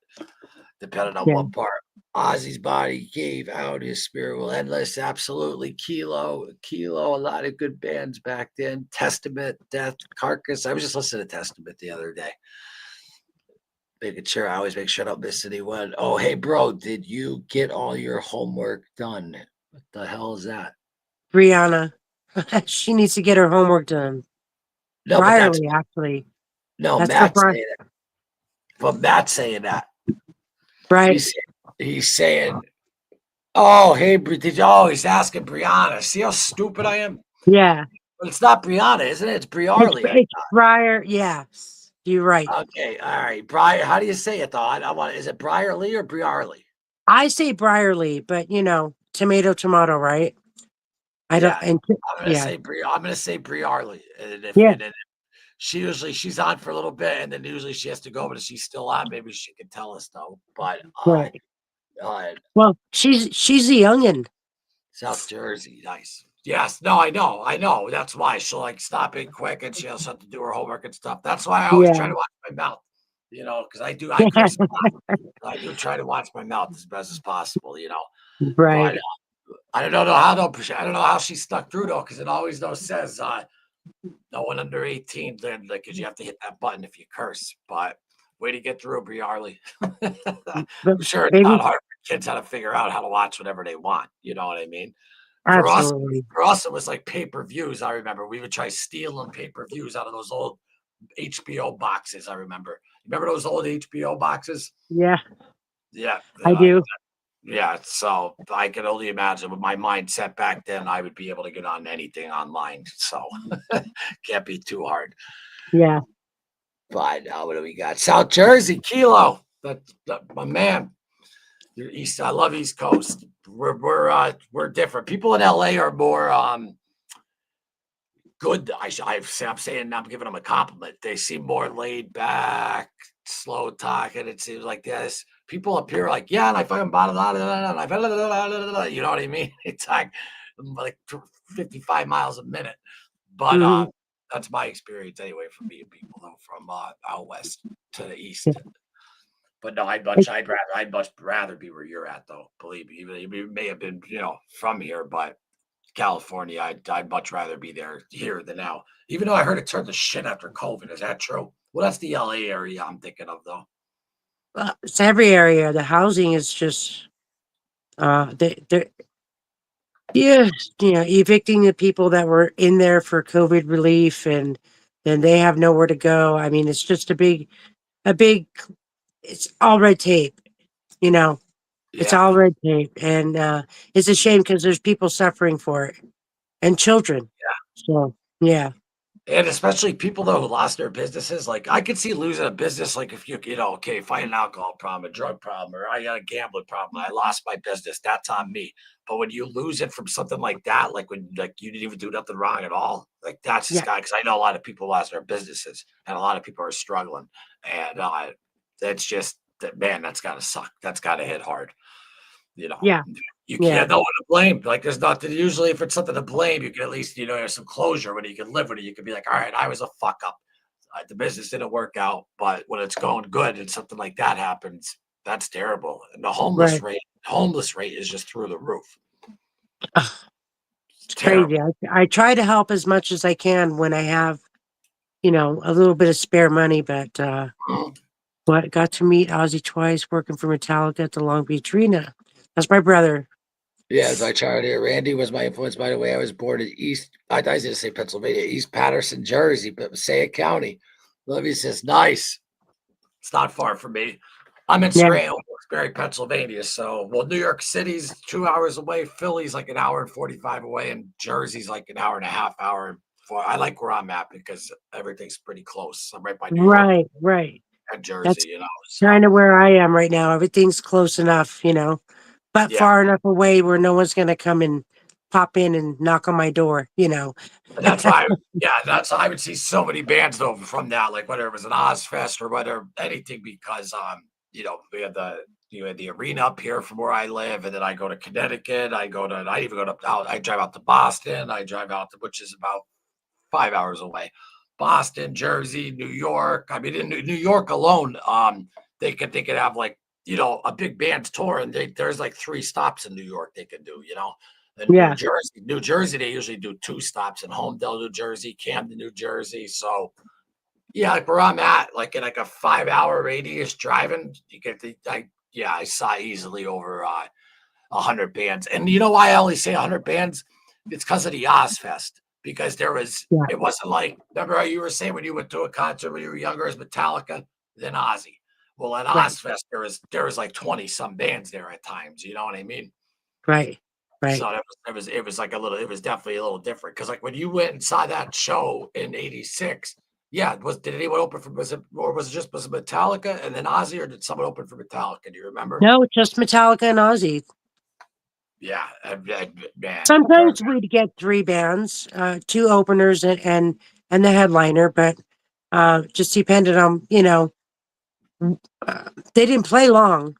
depending on Yeah. what part. Ozzy's body gave out, his spirit will endless. Absolutely. Kilo, a lot of good bands back then. Testament, Death, Carcass. I was just listening to Testament the other day. Making sure I always make sure I don't miss anyone. Oh, hey, bro, did you get all your homework done? What the hell is that? Brianna. She needs to get her homework done. No, but that's Brierly, actually. no That's for Matt Brian. saying it. But Matt saying that. Brian. He's saying, oh, hey, did you always asking Brianna? See how stupid I am? Yeah. But it's not Brianna, isn't it? It's Briarly. It's Briar. Yeah. You're right. Okay, all right. Briar, how do you say it though? I want is it Briarly or Briarly? I say Brierly, but tomato, tomato, right? I don't, Yeah. and yeah. I'm gonna say Briarly. Yeah. And she's on for a little bit and then usually she has to go, but if she's still on, maybe she can tell us though. But Right. uh Well, she's a youngin. South Jersey, nice. Yes, no, I know. That's why she'll like stop in quick and she has to do her homework and stuff. That's why I always try Yeah. to watch my mouth, because I curse a lot. I do try to watch my mouth as best as possible. But Right. I don't know how though. I don't know how she stuck through though, because it always though says no one under 18, then because you have to hit that button if you curse. But way to get through, Briarly. But I'm sure it's not maybe hard for kids how to figure out how to watch whatever they want. You know what I mean? For us, absolutely. it was like pay-per-views. I remember we would try stealing pay-per-views out of those old HBO boxes. I remember those old HBO boxes. Yeah, Yeah, I do. yeah. So I can only imagine with my mindset back then, I would be able to get on anything online. So can't be too hard. Yeah. But what do we got? South Jersey, Kilo. My man. You're East. I love East Coast. We're different. People in LA are more good. I'm saying I'm giving them a compliment. They seem more laid back, slow talking. It seems like this. People up here are like, yeah, and I fucking blah, blah, blah, blah, blah, blah, blah, blah, blah, blah, you know what I mean? It's like 55 miles a minute. But Mhm. that's my experience anyway from meeting people though from out west to the east. But no, I'd much rather be where you're at though. Believe me, even you may have been, from here, but California, I'd much rather be there here than now. Even though I heard it turned to shit after COVID. Is that true? Well, that's the LA area I'm thinking of though. It's every area. The housing is just they yeah, evicting the people that were in there for COVID relief, and then they have nowhere to go. I mean, it's just a big. It's all red tape. You know, it's Yeah. all red tape, and it's a shame because there's people suffering for it and children. So yeah, And especially people though who lost their businesses, like I could see losing a business, like if okay, if I had an alcohol problem, a drug problem, or I got a gambling problem, I lost my business, that's on me. But when you lose it from something like that, like when like you didn't even do nothing wrong at all, like that's just yeah, guy because I know a lot of people lost their businesses and a lot of people are struggling. And that's just that man, that's gotta suck. That's gotta hit hard. You know, yeah, you yeah, can't know what to blame. Like, there's nothing. Usually, if it's something to blame, you can at least, there's some closure when you can live with it. You can be like, all right, I was a fuck up. The business didn't work out, but when it's going good and something like that happens, that's terrible. And the right. homeless rate is just through the roof. Ugh, It's it's crazy. terrible. I try to help as much as I can when I have a little bit of spare money, but got to meet Ozzy twice working for Metallica at the Long Beach Arena. That's my brother. Yes, I tried here. Randy was my influence. By the way, I was born in I was going to say Pennsylvania, East Patterson, Jersey, but Passaic County. Livy says, nice. It's not far from me. I'm in Yeah, Scranton, Wilkes-Barre, Pennsylvania. So, well, New York City's 2 hours away. Philly's like an hour and 45 away, and Jersey's like an hour and a half, hour and four. I like where I'm at because everything's pretty close. I'm right by New York right, right. and Jersey, That's So, kind of where I am right now. Everything's close enough, but yeah. far enough away where no one's going to come and pop in and knock on my door. And that's why, that's I would see so many bands though from that, like whether it was an Ozfest or whether anything, because we had the arena up here from where I live, and then I go to Connecticut. I even go out. I drive out to Boston. I drive out to which is about 5 hours away. Boston, Jersey, New York. I mean, in New York alone, they could have like a big band tour, and there's like 3 stops in New York they can do. In Yeah, New Jersey, they usually do 2 stops in Homedale, New Jersey, Camden, New Jersey. So yeah, like where I'm at, like in like a 5 hour radius driving, you get I saw easily over 100 bands. And you know why I only say 100 bands? It's because of the Ozfest. Because yeah, it wasn't like, remember how you were saying when you went to a concert when you were younger as Metallica, then Ozzy. Well, at right, Ozfest, there was like 20 some bands there at times. You know what I mean? right, So right. it was like it was definitely a little different. Because like when you went and saw that show in '86, yeah, did anyone open for was it Metallica and then Ozzy, or did someone open for Metallica? Do you remember? No, just Metallica and Ozzy. Yeah, man, Sometimes we'd get 3 bands, 2 openers and the headliner, but just depended on they didn't play long,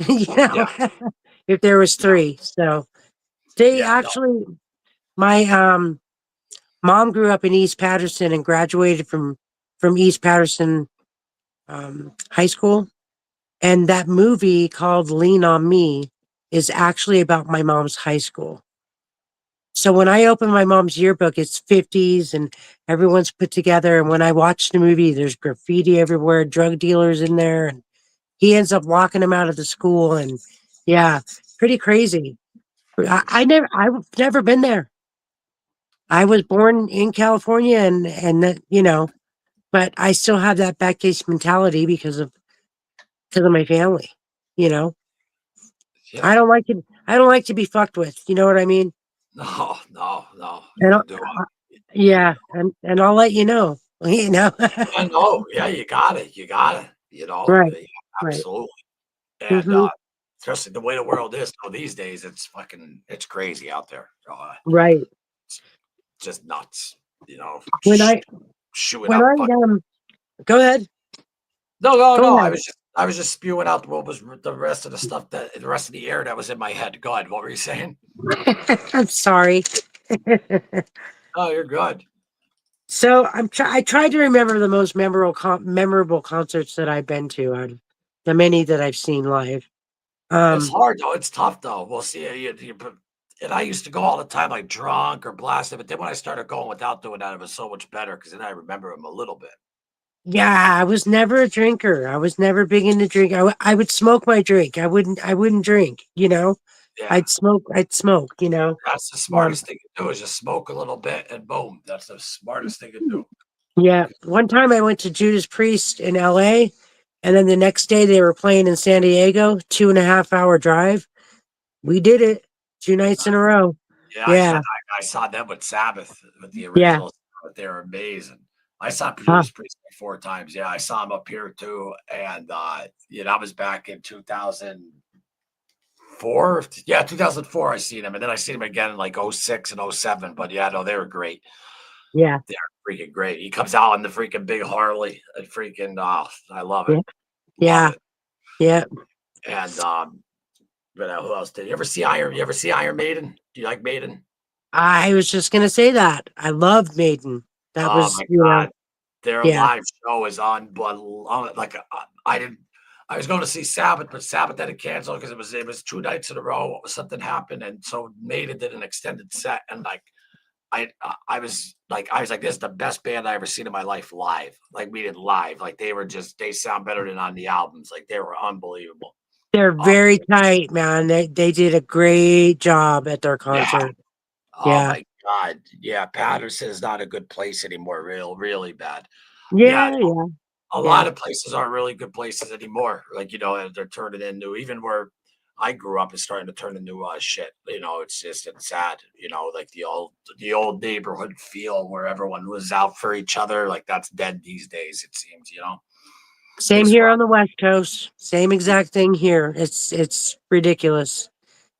you yeah, know, if there was yeah, 3. So they yeah, no, actually, my mom grew up in East Patterson and graduated from East Patterson High School, and that movie called Lean on Me is actually about my mom's high school. So when I open my mom's yearbook, it's 50s and everyone's put together. And when I watch the movie, there's graffiti everywhere, drug dealers in there, and he ends up locking them out of the school. And yeah, pretty crazy. I've never been there. I was born in California, and that, but I still have that back case mentality because of my family. You know, yeah, I don't like to. I don't like to be fucked with. You know what I mean? no, no, no, And neither do I. yeah, and I'll let you know. Yeah, no, yeah, you got it, Right, yeah, right. absolutely. And Mhm. especially the way the world is these days, it's crazy out there. Right. It's just nuts. when I shooing when out. I go ahead. No. Go I was just spewing out what was the rest of the stuff the rest of the air that was in my head. Go ahead. What were you saying? ahead. I'm sorry. Oh, you're good. So I tried to remember the most memorable concerts that I've been to out of the many that I've seen live. It's Um, hard though. It's tough though. We'll see. And I used to go all the time, like drunk or blasted. But then when I started going without doing that, it was so much better because then I remember them a little bit. yeah, I was never a drinker. I was never big into drink. I would smoke my drink. I wouldn't drink. Yeah, I'd smoke. that's the Um, smartest thing to do is just smoke a little bit and boom. That's the smartest thing to do. yeah. One time I went to Judas Priest in L.A. and then the next day they were playing in San Diego. 2.5 hour drive. We did it 2 nights in a row. Yeah, Yeah. I saw them with Sabbath with the Yeah. original. They were amazing. I saw Huh. Judas Priest 4 times. Yeah, I saw him up here too, and that was back in 2004. Yeah, 2004. I seen him, and then I seen him again in like 06 and 07. But yeah, no, they were great. Yeah. They're freaking great. He comes out on the freaking big Harley, and freaking, I love Yeah. it, love Yeah. it. Yeah. And but who else did you ever see Iron? You ever see Iron Maiden? Do you like Maiden? I was just gonna say that. I loved Maiden. That Oh was, my God. Their yeah. live show is on, but like I didn't. I was going to see Sabbath, but Sabbath had to cancel because it was 2 nights in a row. Something happened, and so Maiden did an extended set, and like I was like, this is the best band I ever seen in my life live. Like we did live, like they sound better than on the albums. Like they were unbelievable. They're Um, very tight, man. They did a great job at their yeah. concert. Oh Yeah. my God. Yeah, Patterson is not a good place anymore. Really bad. Yeah, Yeah, yeah, a yeah. lot of places aren't really good places anymore. Like, and they're turning into even where I grew up is starting to turn into shit. It's sad, like the old neighborhood feel where everyone was out for each other. Like that's dead these days, it seems. Same It's here rough. on the West Coast. Same exact thing here. It's ridiculous.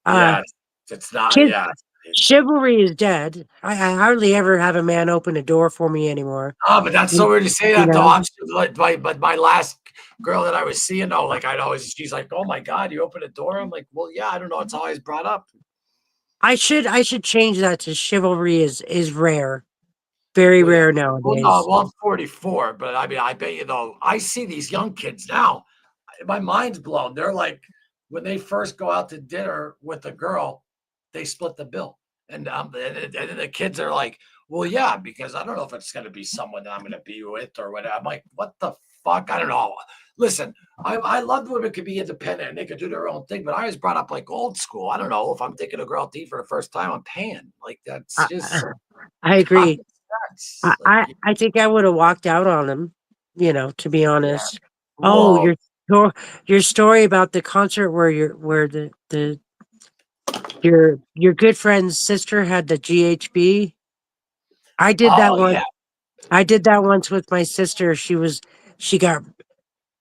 Uh Yeah, it's not, chi- yeah. Chivalry is dead. I hardly ever have a man open a door for me anymore. Oh, but that's You so weird to say you that though. know, I'm still like my last girl that I was seeing though, like she's like, oh my God, you opened a door. I'm like, well, yeah, I don't know. It's always brought up. I should change that to chivalry is rare. Very Well, yeah. rare Well, no, nowadays. well, I'm 44, but I mean, I bet you though, I see these young kids now. My mind's blown. They're like, when they first go out to dinner with a girl, they split the bill, and then the kids are like, well, yeah, because I don't know if it's going to be someone that I'm going to be with or whatever. I'm like, what the fuck? I don't know. Listen, I love women could be independent and they could do their own thing, but I was brought up like old school. I don't know if I'm taking a girl out to eat for the first time, I'm paying. Like that's I, just I common agree. sense. I, Like, I I think I would have walked out on him, to be yeah. honest. Oh, Well, your story about the concert where your good friend's sister had the GHB. I did that oh one. yeah. I did that once with my sister. She got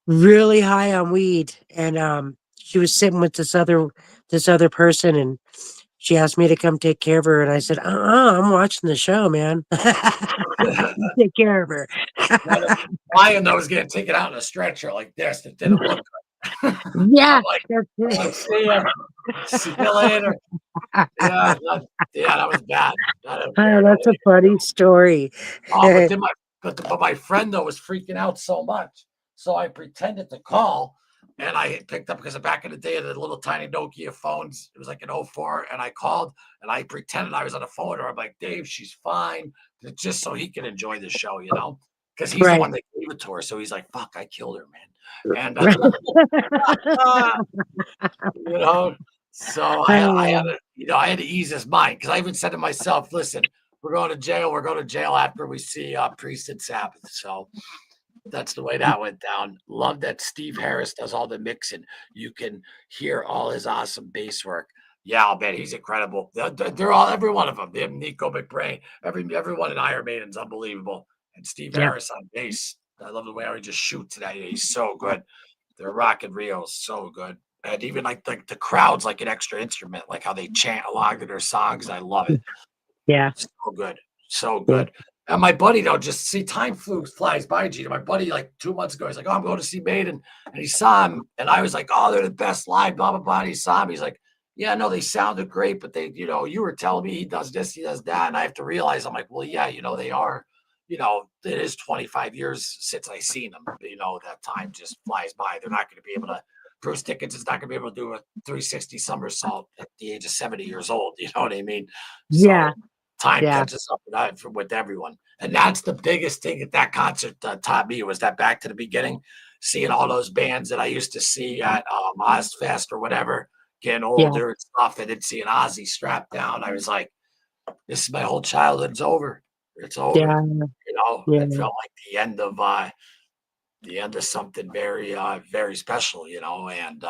really high on weed, and she was sitting with this other person, and she asked me to come take care of her, and I said, I'm watching the show, man. You take care of her. Ryan, I was getting taken out in a stretcher like this. It didn't look good. I'm Yeah, like, that's oh, it. see ya. See you later. Yeah, that was bad. I don't Oh, care. No, that's a funny story. oh, but then my friend though was freaking out so much, so I pretended to call, and I picked up because back in the day, the little tiny Nokia phones. It was like an '04, and I called and I pretended I was on the phone with her. I'm like, Dave, she's fine, just so he can enjoy the show. Because he's the Right. one that gave it to her. So he's like, fuck, I killed her, man. And you know, so I had to ease his mind because I even said to myself, listen, we're going to jail. We're going to jail after we see Priest and Sabbath. So that's the way that went down. Love that Steve Harris does all the mixing. You can hear all his awesome bass work. Yeah, I'll bet he's incredible. They're all every one of them. They have Nico McBrain. Everyone in Iron Maiden's unbelievable. And Steve Yeah. Harris on bass. I love the way he just shoots today. He's so good. Their rock and Rio is so good. And even like the crowd's like an extra instrument, like how they chant along to their songs. I love it. Yeah. So good. So Yeah. good. And my buddy, though, just see time flies by, Gina. My buddy, like 2 months ago, he's like, "Oh, I'm going to see Maiden," and he saw him, and I was like, "Oh, they're the best live." Blah blah blah. And he saw him. He's like, "Yeah, no, they sounded great, but they, you were telling me he does this, he does that," and I have to realize, I'm like, "Well, yeah, they are." It is 25 years since I seen them. That time just flies by. They're not going to be able to. Bruce Dickinson is not going to be able to do a 360 somersault at the age of 70 years old. You know what I mean? Yeah. So time Yeah. catches up with everyone. And that's the biggest thing that concert taught me, was that back to the beginning, seeing all those bands that I used to see at Ozfest or whatever, getting Yeah. older and stuff, and then seeing Ozzy strapped down. I was like, this is my whole childhood's over. It's over. Yeah. Yeah. It felt like the end of something very, very special, and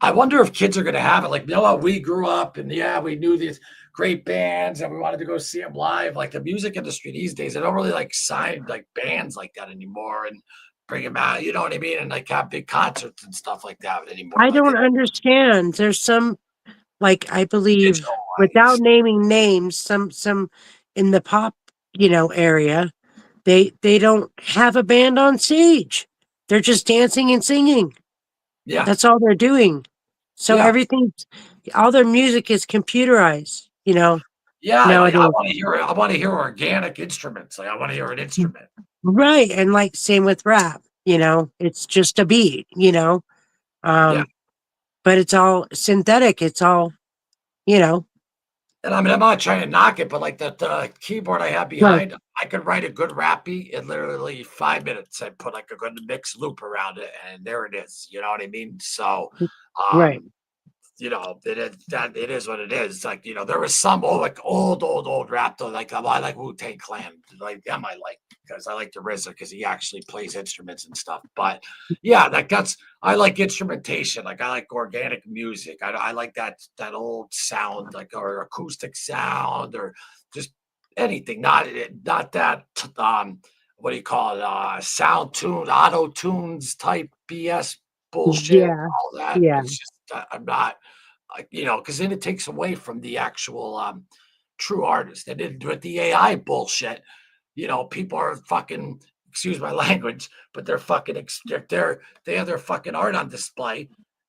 I wonder if kids are going to have it. Like, we grew up and we knew these great bands and we wanted to go see them live. Like the music industry these days, they don't really like sign like bands like that anymore and bring them out. You know what I mean? And like have big concerts and stuff like that anymore. I Like don't understand. There's some, like, I believe, digital without wise. naming names, some in the pop, area, they don't have a band on stage. They're just dancing and singing. Yeah. That's all they're doing. So Yeah. all their music is computerized, Yeah. Like nowadays. I want to hear organic instruments. Like I want to hear an instrument. Right. And like same with rap, it's just a beat, Yeah. but it's all synthetic. It's all, And I mean, I'm not trying to knock it, but like the keyboard I have right, behind, I could write a good rap beat in literally 5 minutes. I put like a good mix loop around it, and there it is. You know what I mean? So, right. um, it is what it is. Like, there was some old rap though. Like I like Wu-Tang Clan. Like them I like, because I like the RZA because he actually plays instruments and stuff. But yeah, I like instrumentation. Like I like organic music. I like that old sound, like, or acoustic sound, or just anything. Not that what do you call it? Sound tune, auto tunes type BS bullshit. Yeah. All that. Yeah. It's just I'm not like, because then it takes away from the actual true artist. And then with the AI bullshit, people are fucking, excuse my language, but they're fucking they have their fucking art on display.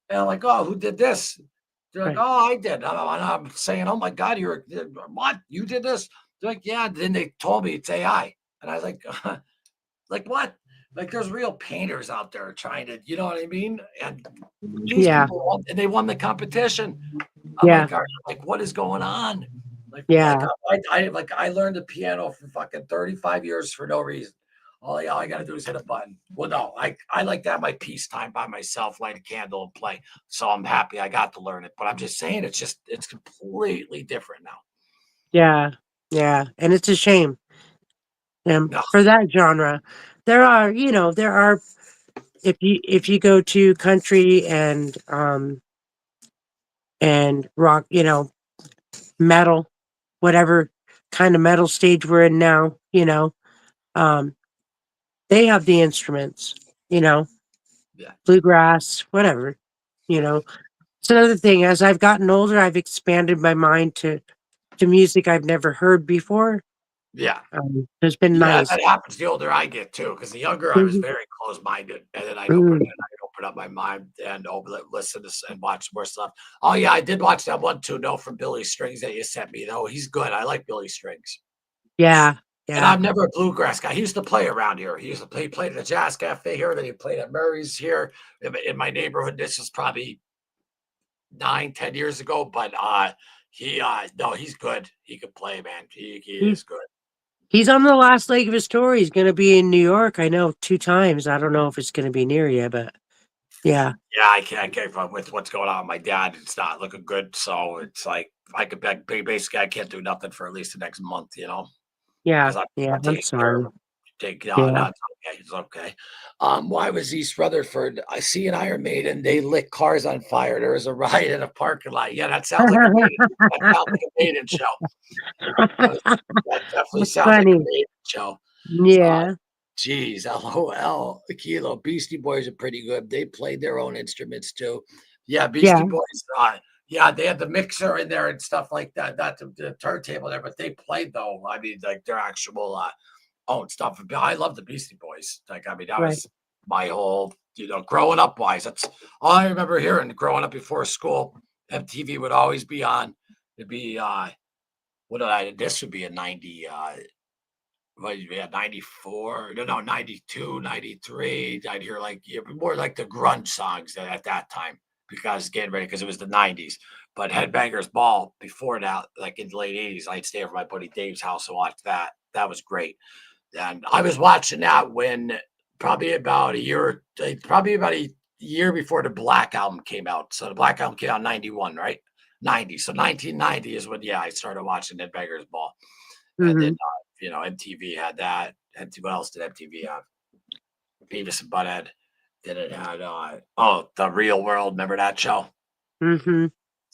And I'm like, oh, who did this? They're like, Right. oh, I did. I'm saying, oh my God, what? You did this? They're like, yeah. Then they told me it's AI. And I was like, like what? Like there's real painters out there trying to, you know what I mean? And these Yeah. people and they won the competition. I'm Yeah. like, what is going on? Yeah. I learned the piano for fucking 35 years for no reason. All I gotta do is hit a button. Well, no, I like to have my peace time by myself, light a candle and play. So I'm happy I got to learn it. But I'm just saying it's completely different now. Yeah. Yeah. And it's a shame. No, For that genre. There are if you go to country and rock, metal, whatever kind of metal stage we're in now, um, they have the instruments, yeah. bluegrass, whatever, you know. It's another thing. As I've gotten older, I've expanded my mind to music I've never heard before. Yeah. It's been Yeah, nice. that happens the older I get too, because the younger I was Mhm. very close-minded, and then Mhm. I'd open up my mind and listen to and watch more stuff. Oh yeah, I did watch that one too, no, from Billy Strings that you sent me. Though he's good. I like Billy Strings. Yeah, And yeah, I'm never a bluegrass guy. He used to play around here. He played at the Jazz Cafe here, then he played at Murray's here in my neighborhood. This is probably 9, 10 years ago, but he no, he's good. He could play, man. He he's is good. he's on the last leg of his tour. He's going to be in New York. I know 2 times. I don't know if it's going to be near you, but yeah, Yeah, I can't with what's going on with my dad. It's not looking good. So it's like basically I can't do nothing for at least the next month, yeah, because yeah. I'm I'm taking care of sorry. him. Yeah. No, it's okay. It's okay. Why was East Rutherford? I see an Iron Maiden. They lit cars on fire. There was a riot in a parking lot. Yeah, that sounds like a Maiden. That sounds like a Maiden show. That, that definitely That's sounds like a funny. Maiden show. Uh, Yeah, Geez, LOL. Kilo. Beastie Boys are pretty good. They played their own instruments too. Yeah, Beastie yeah, Boys. Yeah, they had the mixer in there and stuff like that. Not the turntable there, but they played though. I mean, like their actual own stuff. I love the Beastie Boys. Like, I mean, that Right. was my whole, growing up wise. That's all I remember hearing growing up before school. MTV would always be on. It'd be what did I? This would be a 90. What did we have 94? No, 92, 93. I'd hear like more like the grunge songs at that time because getting ready because it was the 90s. But Headbangers Ball before that, like in the late 80s, I'd stay over my buddy Dave's house and watch that. That was great. And I was watching that when probably about a year before the Black album came out. So the Black album came out in 91, right? 90. So 1990 is when, I started watching Headbangers Ball. And then, Hmm. MTV had that. And what else did MTV have? Beavis and Butthead. Then it had, The Real World. Remember that show? Hmm.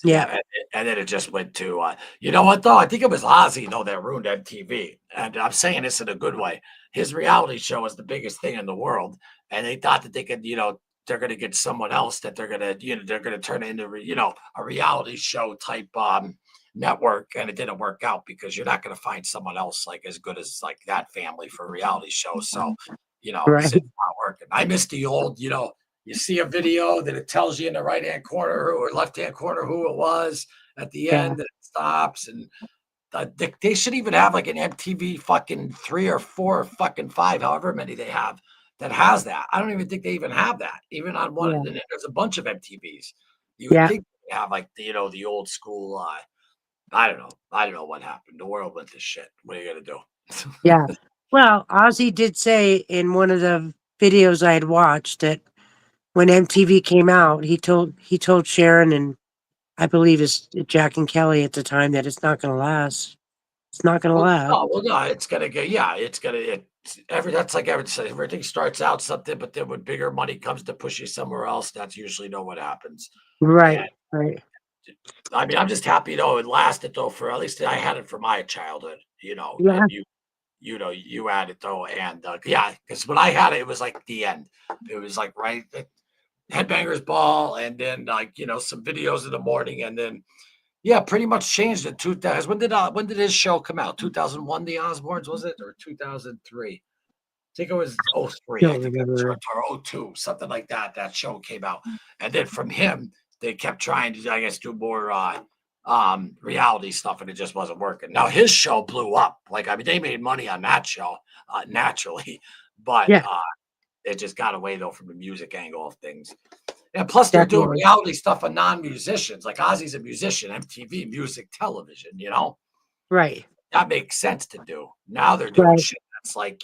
Yeah. Yeah. And then it just went to, you know what, though? I think it was Ozzy, that ruined MTV. And I'm saying this in a good way. His reality show was the biggest thing in the world. And they thought that they could, they're going to get someone else that they're going to, they're going to turn it into, a reality show type network, and it didn't work out because you're not going to find someone else like as good as like that family for a reality show. So, Right. it's not working. I miss the old, you see a video that it tells you in the right hand corner or left hand corner who it was at the Yeah. end, and it stops. And they should even have like an MTV fucking 3 or 4 or fucking 5, however many they have that has that. I don't even think they even have that. Even on one, Yeah. and there's a bunch of MTVs. You would Yeah. think they have like the old school. I don't know. I don't know what happened. The world went to shit. What are you gonna do? Yeah. Well, Ozzy did say in one of the videos I had watched that when MTV came out, he told Sharon and I believe it's Jack and Kelly at the time that it's not going to last. It's not going to last. No, it's gonna get. Yeah, it's gonna. That's like everything starts out something, but then when bigger money comes to push you somewhere else, that's usually what happens. And Right. Right. I mean, I'm just happy it lasted though for at least I had it for my childhood. Yeah. And you had it though, and because when I had it, it was like the end. It was like right. Headbangers Ball, and then some videos in the morning, and then pretty much changed it. 2000. When did his show come out? 2001. The Osbournes, was it, or 2003? I think it was 03. I Don't think that's remember. or 02, something like that. That show came out, and then from him they kept trying to, I guess, do more reality stuff, and it just wasn't working. Now his show blew up. Like, I mean, they made money on that show naturally, but Yeah. it just got away though from the music angle of things. And plus, they're doing Definitely. reality stuff on non-musicians. Like Ozzy's a musician, MTV, music television. Right. That makes sense to do. Now they're doing Right. shit that's like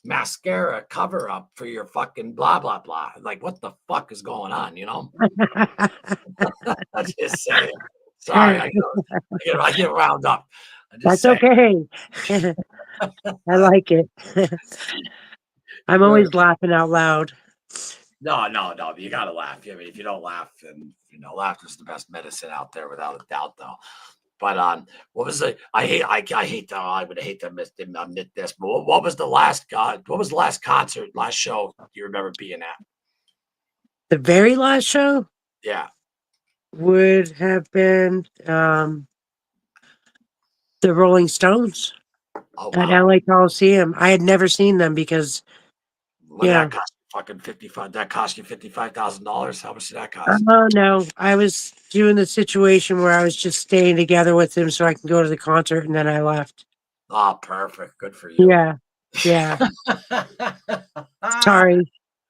mascara cover up for your fucking blah blah blah. Like, what the fuck is going on? I'm just saying. Sorry, I get wound up. I'm just That's saying. okay. I like it. I'm We're always laughing out loud. No, no, no. You gotta laugh. I mean, if you don't laugh, then laughter's the best medicine out there, without a doubt, though. But what was the? I hate to. I would hate to admit this, but what was the last? What was the last concert, last show you remember being at? The very last show Yeah. would have been the Rolling Stones Oh at wow. LA Coliseum. I had never seen them because, What did yeah. that cost? Fucking 55. That cost you $55,000. How much did that cost? Oh no, I was doing the situation where I was just staying together with him so I can go to the concert, and then I left. Oh, perfect. Good for you. Yeah, yeah. Sorry,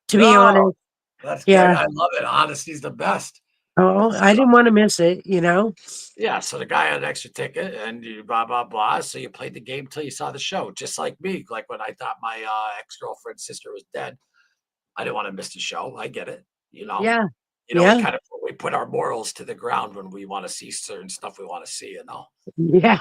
to be No, honest. that's good. Yeah. I love it. Honesty's the best. Oh, I didn't want to miss it. Yeah, so the guy had an extra ticket and you blah blah blah. So you played the game till you saw the show, just like me. Like when I thought my ex-girlfriend's sister was dead, I didn't want to miss the show. I get it. Yeah, We yeah, kind of we put our morals to the ground when we want to see certain stuff we want to see. yeah.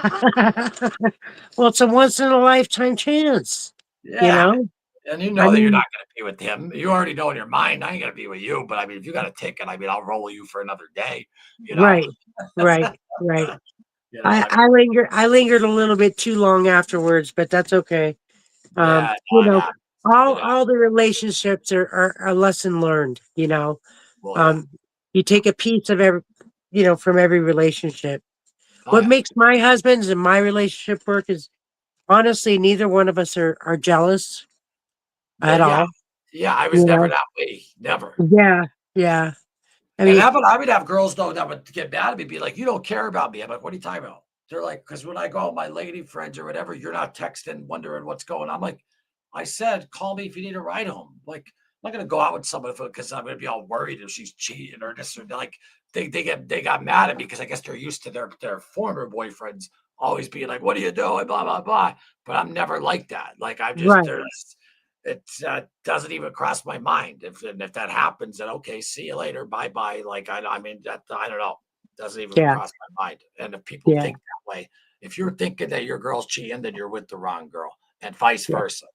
Well, it's a once in a lifetime chance. You Yeah, know. and you I know that you're mean, not going to be with him. You already know in your mind I ain't going to be with you. But I mean, if you got a ticket, I mean, I'll roll you for another day. You know. right, right, right. I, I mean, I linger. I lingered a little bit too long afterwards, but that's okay. yeah, You no, know, yeah, all the relationships are a lesson learned. well, yeah, Um, you take a piece of from every relationship. Oh What yeah. makes my husband's and my relationship work is honestly neither one of us are jealous Well, at yeah. all. Yeah, I was You never know? that way. Never. Yeah, yeah. I And mean, I would have girls though that would get mad at me, be like, "You don't care about me." I'm like, "What are you talking about?" They're like, "Because when I go with my lady friends or whatever, you're not texting, wondering what's going on." I'm like, I said, "Call me if you need a ride home." Like, I'm not gonna go out with someone because I'm gonna be all worried if she's cheating or this or that. Like, they got mad at me because I guess they're used to their former boyfriends always being like, "What are you doing?" Blah blah blah. But I'm never like that. Like, I'm just right. there's it doesn't even cross my mind. If that happens, then okay, see you later, bye bye. Like I mean that I don't know, doesn't even Yeah, cross my mind. And if people yeah, think that way, if you're thinking that your girl's cheating, then you're with the wrong girl, and vice yeah. versa.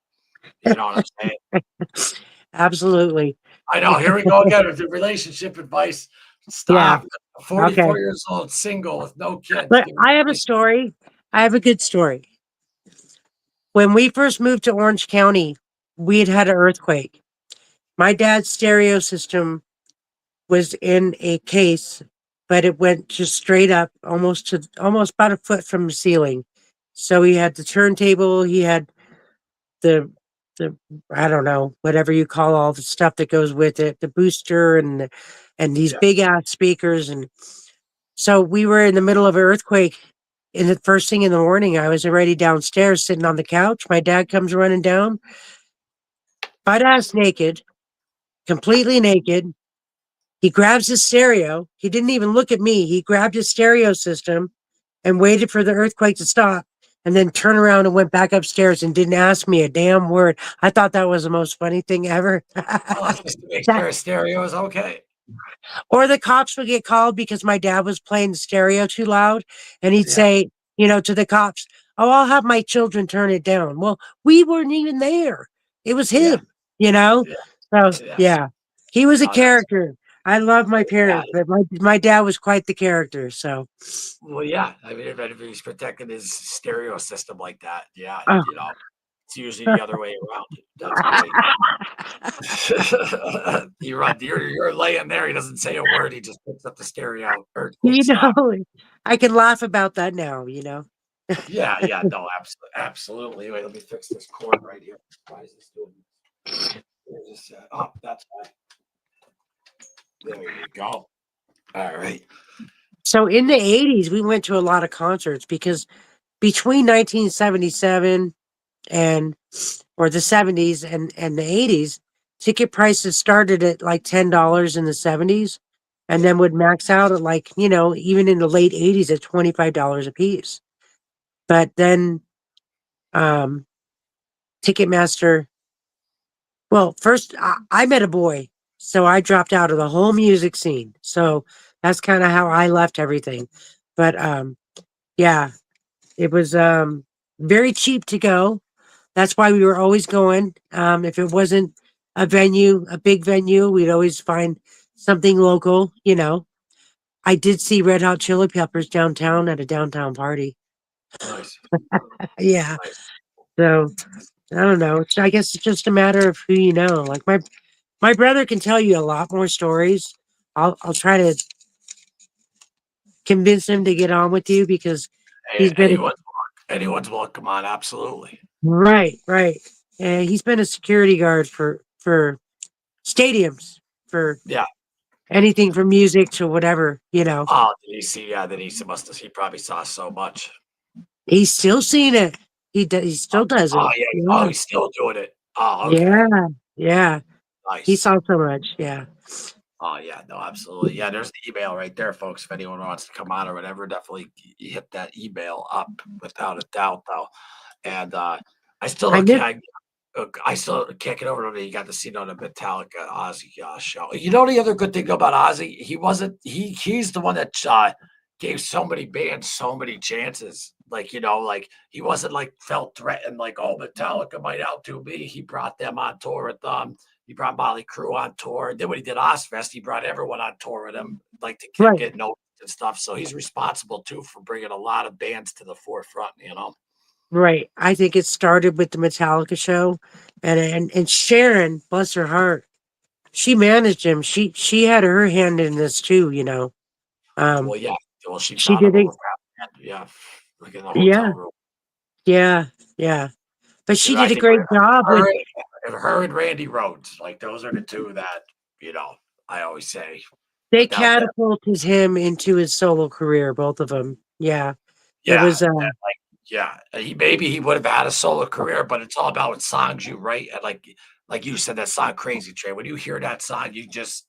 You know what I'm saying? Absolutely. I know. Here we go again with the relationship advice. Yeah. Stop. Okay. 44 years old, single with no kids. But Give me I have a story. I have a good story. When we first moved to Orange County, we had an earthquake. My dad's stereo system was in a case, but it went just straight up almost about a foot from the ceiling. So he had the turntable, he had the the I don't know, whatever you call all the stuff that goes with it, the booster and these yeah. big ass speakers. And so we were in the middle of an earthquake. In the first thing in the morning, I was already downstairs sitting on the couch. My dad comes running down, butt ass naked, completely naked. He grabs his stereo. He didn't even look at me. He grabbed his stereo system and waited for the earthquake to stop and then turned around and went back upstairs and didn't ask me a damn word. I thought that was the most funny thing ever. Oh, just to make That- sure stereo is okay. or the cops would get called because my dad was playing the stereo too loud. And he'd Yeah. say, to the cops, "Oh, I'll have my children turn it down." Well, we weren't even there. It was Yeah. him, you know? Yeah. So, Yeah. yeah, he was a No, that's character. I love my yeah. parents, but my dad was quite the character. So, Well, yeah. I mean, if he's protecting his stereo system like that, yeah, oh. it's usually the other way around. That's great. You're laying there. He doesn't say a word. He just picks up the stereo. Earthquake You stop. know, I can laugh about that now. Yeah, yeah, no, absolutely. Wait, let me fix this cord right here. Why is this doing this? Where's this at? Oh, that's why. There you go. All right. So in the 80s, we went to a lot of concerts because between 1977 and or the 70s and the 80s, ticket prices started at like $10 in the 70s and Yeah. then would max out at like, even in the late 80s at $25 a piece. But then um Ticketmaster, well, first I met a boy, so I dropped out of the whole music scene. So that's kind of how I left everything. But yeah, it was very cheap to go. That's why we were always going. If it wasn't a big venue, we'd always find something local. I did see Red Hot Chili Peppers downtown at a downtown party. Nice. Yeah. Nice. So I don't know. I guess it's just a matter of who you know. Like my brother can tell you a lot more stories. I'll try to convince him to get on with you because he's been Anyone's welcome on. Absolutely. right. And he's been a security guard for stadiums for Yeah. anything from music to whatever. Oh, did he see? Yeah, then he probably saw so much. He's still seen it. He still does Oh, it. yeah. Oh, Yeah. he's still doing it. Oh, okay. Yeah. Yeah. He Nice. saw so much. Yeah. Oh, yeah. No, absolutely. Yeah, there's the email right there, folks. If anyone wants to come on or whatever, definitely hit that email up without a doubt, though. And I still I don't miss I still can't get over that you got to see on the Metallica Ozzy show. You know the other good thing about Ozzy, he's the one that gave so many bands so many chances. Like like he wasn't like felt threatened, like oh Metallica might outdo me. He brought them on tour with them. He brought Molly Crew on tour. And then when he did Ozfest, he brought everyone on tour with him, like to right. get noticed and stuff. So he's responsible too for bringing a lot of bands to the forefront. Right. I think it started with the Metallica show and Sharon, bless her heart, she managed him. She had her hand in this too. Um, Well, yeah. Well, she she found him did it. over yeah, like in the Yeah, hotel room. yeah, yeah. But she I did a think great job with. her and Randy Rhoads, like those are the two that I always say They without them, catapulted him into his solo career, both of them. Yeah, it yeah, was. yeah, maybe he would have had a solo career, but it's all about what songs you write. And like you said, that song "Crazy Train." When you hear that song, you just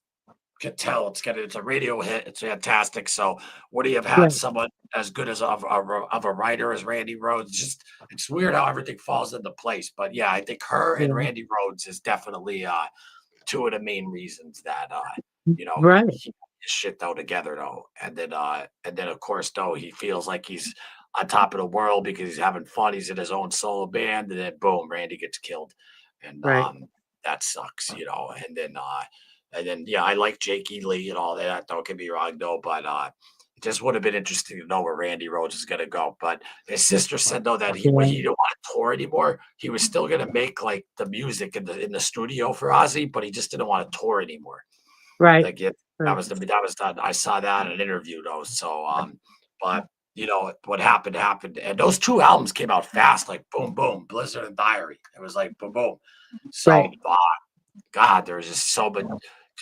can tell it's a radio hit. It's fantastic. So would he have Yeah, had someone as good as of a writer as Randy Rhoads? Just it's weird how everything falls into place. But yeah, I think her and yeah. Randy Rhoads is definitely two of the main reasons that Right, he got his shit though together though. And then of course though he feels like he's on top of the world because he's having fun. He's in his own solo band, and then boom, Randy gets killed. And right. that sucks. And then yeah, I like Jakey Lee and all that. Don't get me wrong though, but it just would have been interesting to know where Randy Rhoads is gonna go. But his sister said though that Yeah, he didn't want to tour anymore. He was still gonna make like the music in the studio for Ozzy, but he just didn't want to tour anymore. right, Like it, right. that was done. I saw that in an interview though. So but what happened, and those two albums came out fast, like boom, boom, Blizzard and Diary. It was like boom, boom. Right. So God, there's just so many.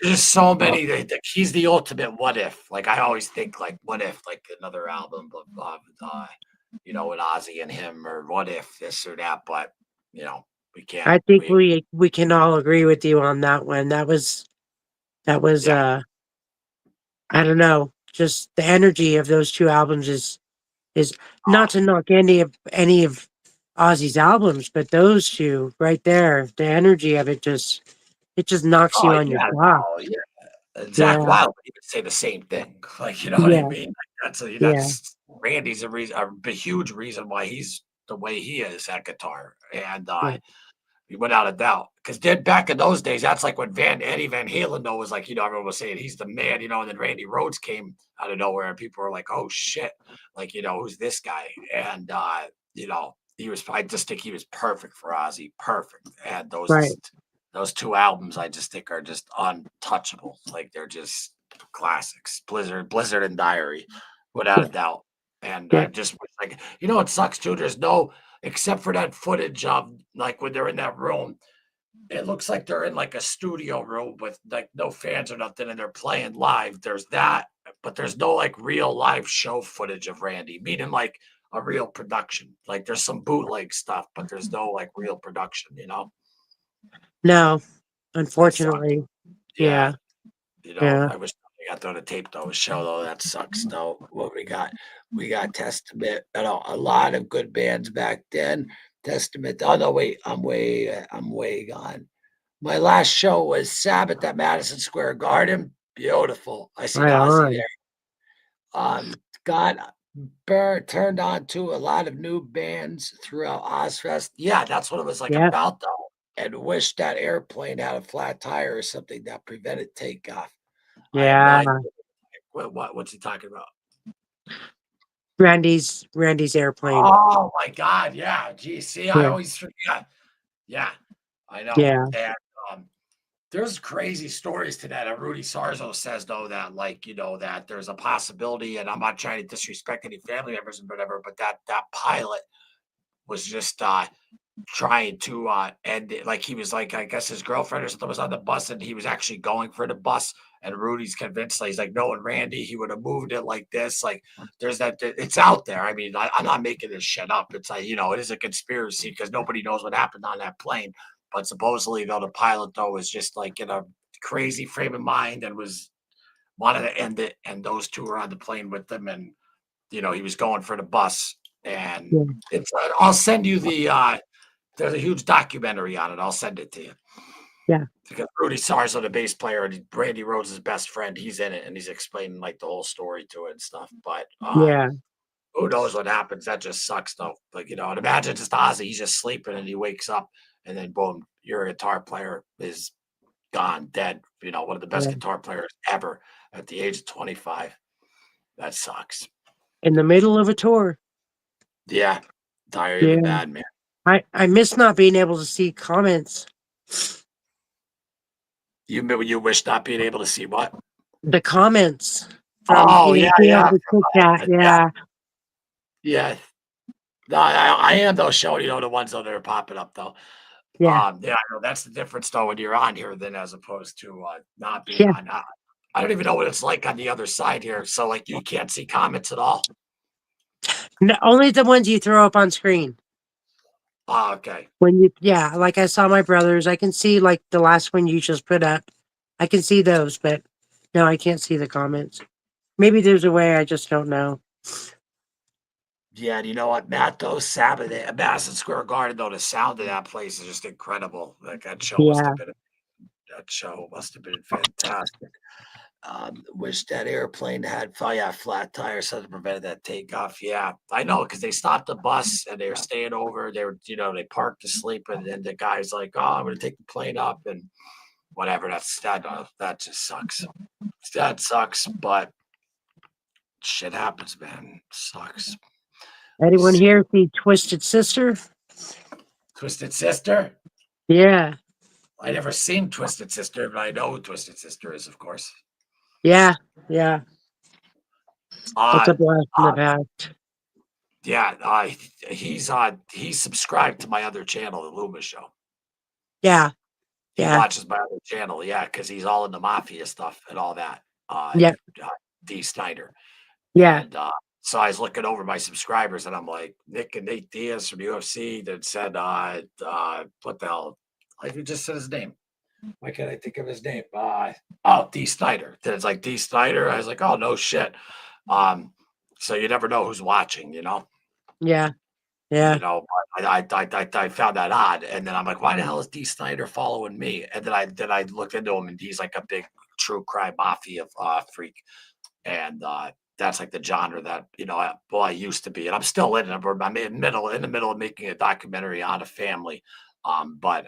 There's just so many. He's the ultimate what if. Like I always think, like what if, like another album with Ozzy and him, or what if this or that. But we can't. I think We we can all agree with you on that one. That was Yeah. I don't know, just the energy of those two albums is not Oh, to knock any of Ozzy's albums, but those two right there, the energy of it just knocks you oh on your yeah, block. no, yeah. Yeah, Zach Wild would even say the same thing. Like you know what I yeah, mean? Like, yeah, that's Randy's a reason, a huge reason why he's the way he is at guitar, and right, without a doubt. Because then back in those days, that's like when Eddie Van Halen though was like, everyone was saying he's the man, and then Randy Rhoads came out of nowhere and people were like, oh shit, like, who's this guy? And I just think he was perfect for Ozzy, perfect. And right, those two albums I just think are just untouchable. Like they're just classics. Blizzard and Diary, without yeah, a doubt. And I yeah, just was like, it sucks too. There's no except for that footage of like when they're in that room, it looks like they're in like a studio room with like no fans or nothing, and they're playing live. There's that, but there's no like real live show footage of Randy, meaning like a real production. Like there's some bootleg stuff, but there's no like real production. no, That sucks. unfortunately, Yeah, yeah, yeah, I wish I got on a tape though, a show though. That sucks though. What we got? We got Testament. A lot of good bands back then. Testament. Oh no, wait, I'm way gone. My last show was Sabbath at Madison Square Garden. Beautiful. I seen right Ozzy on, there. Got turned on to a lot of new bands throughout Ozfest. Yeah, that's what it was like yeah, about though. And wish that airplane had a flat tire or something that prevented takeoff. I have no yeah. idea what's he talking about. Randy's airplane. Oh my God, yeah. Gee, see, I Yeah, always forget. Yeah, I know. yeah, And there's crazy stories to that. And Rudy Sarzo says though that that there's a possibility, and I'm not trying to disrespect any family members and whatever, but that pilot was just trying to end it. Like he was like, I guess his girlfriend or something was on the bus and he was actually going for the bus. And Rudy's convinced, like, he's like, no, and Randy, he would have moved it like this. Like, there's it's out there. I mean, I'm not making this shit up. It's like, it is a conspiracy because nobody knows what happened on that plane. But supposedly, though, the pilot, though, was just like in a crazy frame of mind and wanted to end it. And those two were on the plane with them. And, he was going for the bus. And yeah, I'll send you there's a huge documentary on it. I'll send it to you. yeah, Because Rudy Sarzo, the bass player, and Randy Rhoads' best friend, he's in it and he's explaining like the whole story to it and stuff. But yeah, who knows what happens? That just sucks though. Like, and imagine just Ozzy, he's just sleeping and he wakes up and then boom, your guitar player is gone, dead. One of the best yeah. guitar players ever at the age of 25. That sucks. In the middle of a tour. Yeah. Diary of a Yeah. Madman. I miss not being able to see comments. You wish not being able to see what? The comments. from Oh being yeah, able yeah, to cook that. yeah, Yeah, yeah. No, I am though showing the ones that are popping up though. yeah, Yeah, I know that's the difference though when you're on here than as opposed to not being yeah. on. I don't even know what it's like on the other side here. So like you can't see comments at all. No, only the ones you throw up on screen. Oh, okay. When you, yeah, like I saw my brothers, I can see like the last one you just put up. I can see those, but no, I can't see the comments. Maybe there's a way, I just don't know. Yeah, and you know what, Matt? Those Sabbath at Madison Square Garden, though, the sound of that place is just incredible. Like Yeah, that show must have been fantastic. Wish that airplane had flat tires so that prevented that takeoff. Yeah, I know because they stopped the bus and they were staying over. They were, they parked to sleep, and then the guy's like, "Oh, I'm going to take the plane up," and whatever. That just sucks. That sucks, but shit happens, man. Sucks. anyone here see Twisted Sister? Twisted Sister. Yeah, I never seen Twisted Sister, but I know who Twisted Sister is, of course. yeah, yeah. It's Uh, a blast from the uh, past. yeah, he's subscribed to my other channel, the Loomis Show. Yeah, He yeah, watches my other channel, yeah, because he's all into mafia stuff and all that. yep, D. Snyder. yeah, And so I was looking over my subscribers and I'm like, Nick and Nate Diaz from UFC that said, what the hell? Like, you just said his name. Why can't I think of his name? D. Snyder. Then it's like D. Snyder. I was like, oh, no shit. So you never know who's watching, yeah, yeah. But I found that odd. And then I'm like, why the hell is D. Snyder following me? And then I looked into him and he's like a big true crime mafia freak. And that's like the genre that I used to be, and I'm still in it. I'm in the middle of making a documentary on a family. But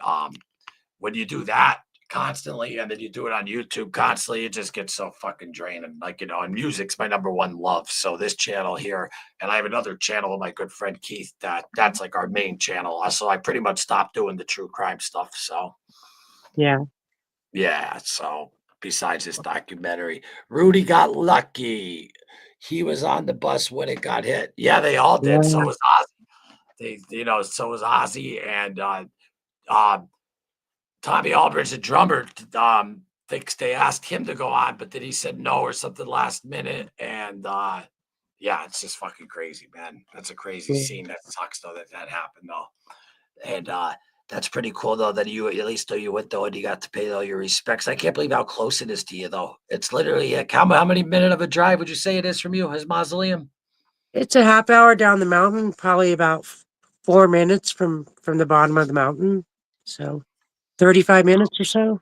when you do that constantly, and then you do it on YouTube constantly, it just gets so fucking draining. Like and music's my number one love. So this channel here, and I have another channel with my good friend Keith. That's like our main channel. So I pretty much stopped doing the true crime stuff. So Yeah. yeah. So besides this documentary, Rudy got lucky. He was on the bus when it got hit. Yeah, they all did. So Yeah. was Ozzy. So was Ozzy and uh, Tommy Aldridge, the drummer. Thinks they asked him to go on, but then he said no or something last minute. And yeah, it's just fucking crazy, man. That's a crazy Yeah. scene. That sucks though that happened though. And that's pretty cool though that you at least though you went though and you got to pay all your respects. I can't believe how close it is to you though. It's literally like how many minute of a drive would you say it is from you, his mausoleum? It's a half hour down the mountain, probably about 4 minutes from the bottom of the mountain. So 35 minutes or so.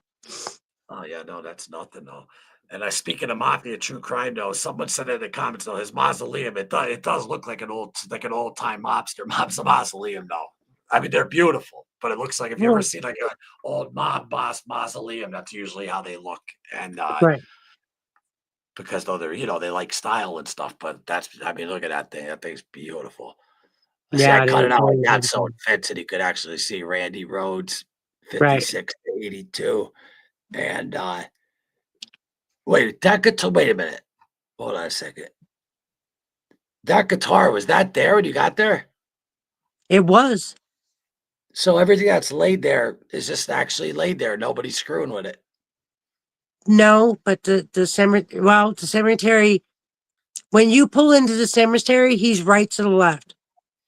Oh yeah, no, that's nothing though. And I speaking of mafia true crime though, someone said in the comments though, his mausoleum, it does look like an old time mob's mausoleum though. I mean, they're beautiful, but it looks like if you ever Oh, seen like an old mob boss mausoleum, that's usually how they look. And right. because though they're they like style and stuff, but I mean, look at that thing. That thing's beautiful. I see I Yeah, it cut is it out like very that so beautiful. it fits and you could actually see Randy Rhodes Right. 56 to 82. And wait a minute. Hold on a second. That guitar, was that there when you got there? It was. So everything that's laid there is just actually laid there. Nobody's screwing with it. No, but the cemetery, well, the cemetery, when you pull into the cemetery, he's right to the left.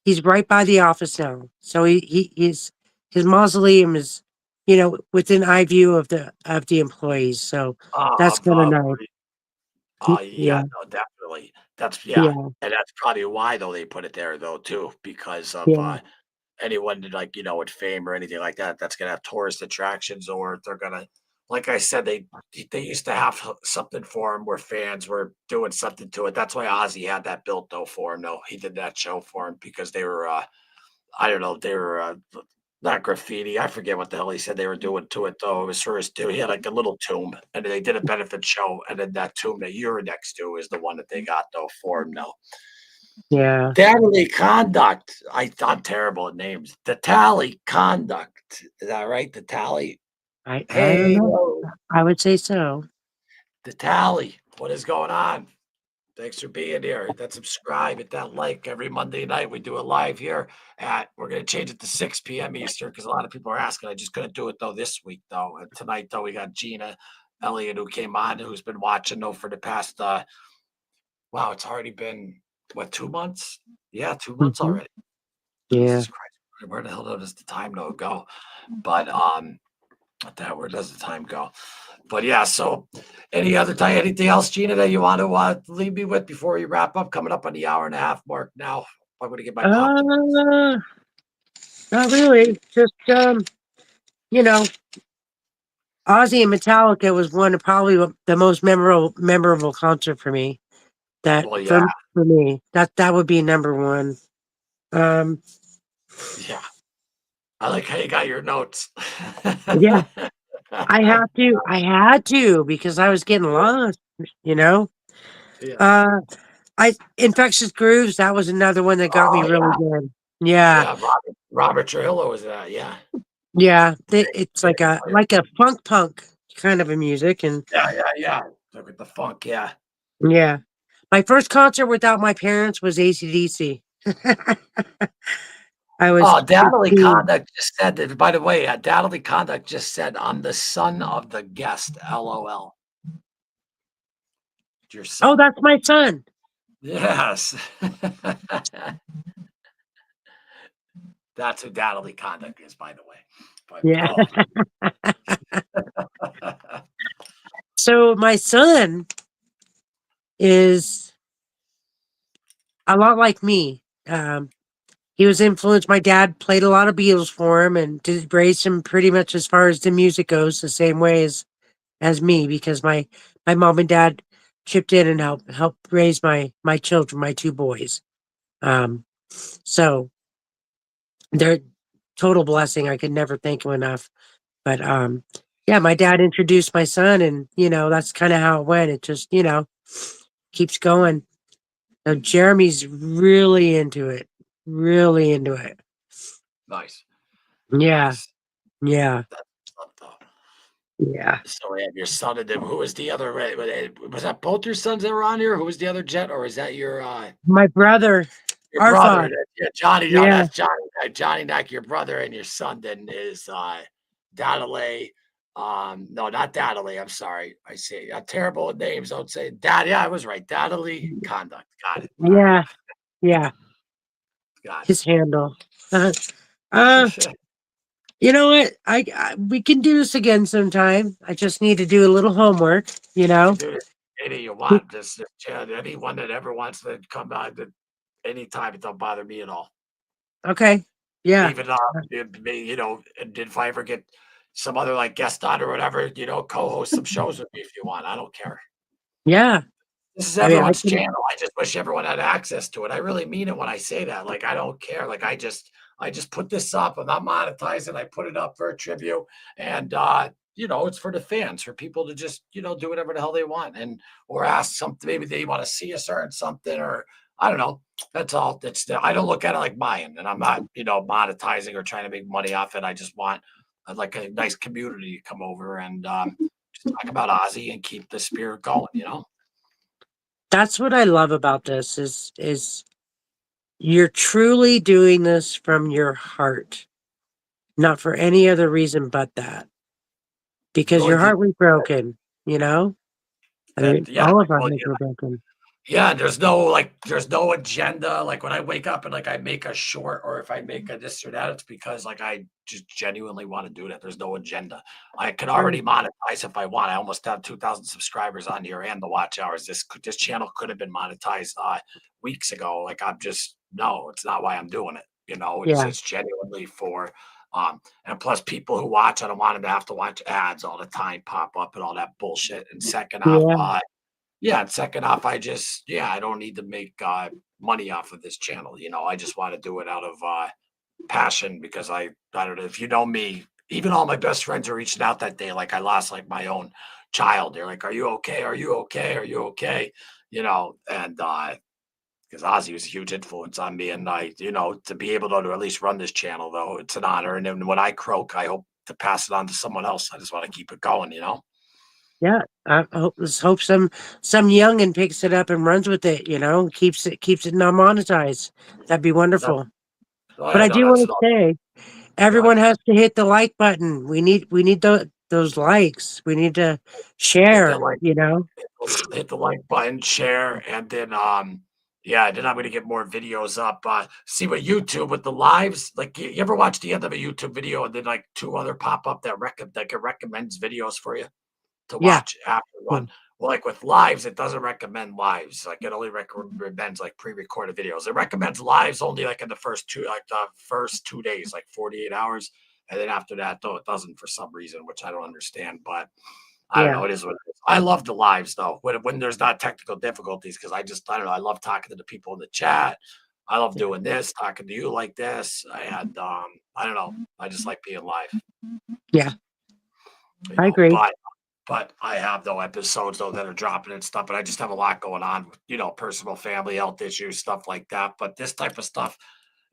He's right by the office now. So his mausoleum is, within eye view of the employees. So that's Of kind of nice. yeah, Yeah, no, definitely. Yeah, yeah, and that's probably why though they put it there though too, because of yeah, anyone like with fame or anything like that that's gonna have tourist attractions, or they're gonna, like I said, they used to have something for him where fans were doing something to it. That's why Ozzy had that built though for him. No, he did that show for him because they were I don't know, they were not graffiti. I forget what the hell he said they were doing to it though. It was for his too. He had like a little tomb, and they did a benefit show, and then that tomb that you're next to is the one that they got though for him. No, yeah. Tally Conduct. I'm terrible at names. The Tally Conduct. Is that right? The Tally. I don't Hey, know. I would say so. the Tally. What is going on? Thanks for being here. Hit that subscribe, hit that like. Every Monday night we do a live here we're gonna change it to 6 p.m. Eastern because a lot of people are asking. I just couldn't do it though this week though. And tonight though we got Gina Elliot who came on, who's been watching though for the past wow, it's already been what, 2 months? Yeah, 2 months Mhm. already. Yeah. Jesus Christ. Where the hell does the time though go? But where does the time go? But yeah, so anything else, Gina, that you want to leave me with before we wrap up? Coming up on the hour and a half mark now. I'm going to get my pop. Not really. Just you know, Ozzy and Metallica was one of probably the most memorable concert for me. That Well, yeah, for me, that would be number one. Um, yeah. I like how you got your notes. yeah, I had to because I was getting lost. You know, Yeah. uh, Infectious Grooves. That was another one that got me Oh really yeah, good. Yeah, yeah. Robert Trujillo was that? Yeah, yeah. It's like a funk punk kind of a music, and yeah. Look at the funk. Yeah. yeah. My first concert without my parents was AC/DC. I was Oh, Daddly 15. Conduct just said that. By the way, Daddly Conduct just said, "I'm the son of the guest." LOL. Your Oh, son. that's my son. Yes. That's who Daddly Conduct is, by the way. But Yeah. oh. So my son is a lot like me. He was influenced. My dad played a lot of Beatles for him and raised him pretty much as far as the music goes, the same way as me, because my mom and dad chipped in and helped raise my children, my two boys. Um, so they're total blessing. I could never thank him enough. But yeah, my dad introduced my son, and that's kind of how it went. It just keeps going. So Jeremy's really into it, really into it. Nice. Yeah, Nice. yeah, That's what's up, though. yeah. So we have your son and then who was the other was that both your sons that were on here? Who was the other jet, or is that My brother, your brother? Arthad. Yeah, Johnny. No, Yeah. that's Johnny. Johnny Knack, your brother, and your son then is Dadale. No, not Dadale. I'm sorry. I say I'm terrible with names. Don't say Dad. Yeah, I was right. Dadale Conduct. Got it. All right. Yeah, yeah. Got His handle. Uh, uh, it. you know what? We can do this again sometime. I just need to do a little homework. We can do this any you want. Just anyone that ever wants to come on anytime, it don't bother me at all. Okay. Yeah. Even and if I ever get some other like guest on or whatever, co-host some shows with me if you want. I don't care. Yeah. This is I mean, I everyone's can. channel. I just wish everyone had access to it. I really mean it when I say that. Like I don't care. Like I just put this up. I'm not monetizing. I put it up for a tribute, and it's for the fans, for people to just do whatever the hell they want, and or ask something. Maybe they want to see a certain something, or I don't know. That's all. I don't look at it like buying, and I'm not monetizing or trying to make money off it. I just want like a nice community to come over and just talk about Ozzy and keep the spirit going. That's what I love about this is you're truly doing this from your heart, not for any other reason but that. Because Really your deep. heart was broken, you know? I And mean, yeah, all of our well, hearts were broken. yeah, there's no agenda. Like when I wake up and like I make a short or if I make a this or that, it's because like I just genuinely want to do that. There's no agenda. I could Sure. already monetize if I want. I almost have 2,000 subscribers on here and the watch hours. This channel could have been monetized weeks ago. Like I'm just no, it's not why I'm doing it. It's Yeah. it's genuinely for and plus people who watch, I don't want them to have to watch ads all the time pop up and all that bullshit. And second off, Yeah. yeah, and second off, I don't need to make money off of this channel. I just want to do it out of passion because I don't know if you know me. Even all my best friends are reaching out that day. Like I lost like my own child. They're like, "Are you okay? Are you okay? Are you okay?" And because Ozzy was a huge influence on me, and to be able to at least run this channel though, it's an honor. And then when I croak, I hope to pass it on to someone else. I just want to keep it going. Yeah, let's hope some youngin picks it up and runs with it. Keeps it not monetized. That'd be That, wonderful. oh, But yeah, I no, do that's want an to all. say, Go ahead. everyone has to hit the like button. We need those likes. We need to Hit that share. like, hit the like button, share, and then yeah, then I'm gonna get more videos up. See what YouTube with the lives. Like you ever watch the end of a YouTube video and then like two other pop up that recommends videos for you to Yeah. watch after one. Well, like with lives, it doesn't recommend lives. Like it only recommends like pre-recorded videos. It recommends lives only like in the first 2 days, like 48 hours. And then after that, though, it doesn't for some reason, which I don't understand. But I don't Yeah. know. It is what it is. I love the lives though, when there's not technical difficulties, because I don't know. I love talking to the people in the chat. I love doing this, talking to you like this. And I don't know. I just like being live. Yeah. You I know, agree. but I have though episodes though that are dropping and stuff, but I just have a lot going on, personal family health issues, stuff like that. But this type of stuff,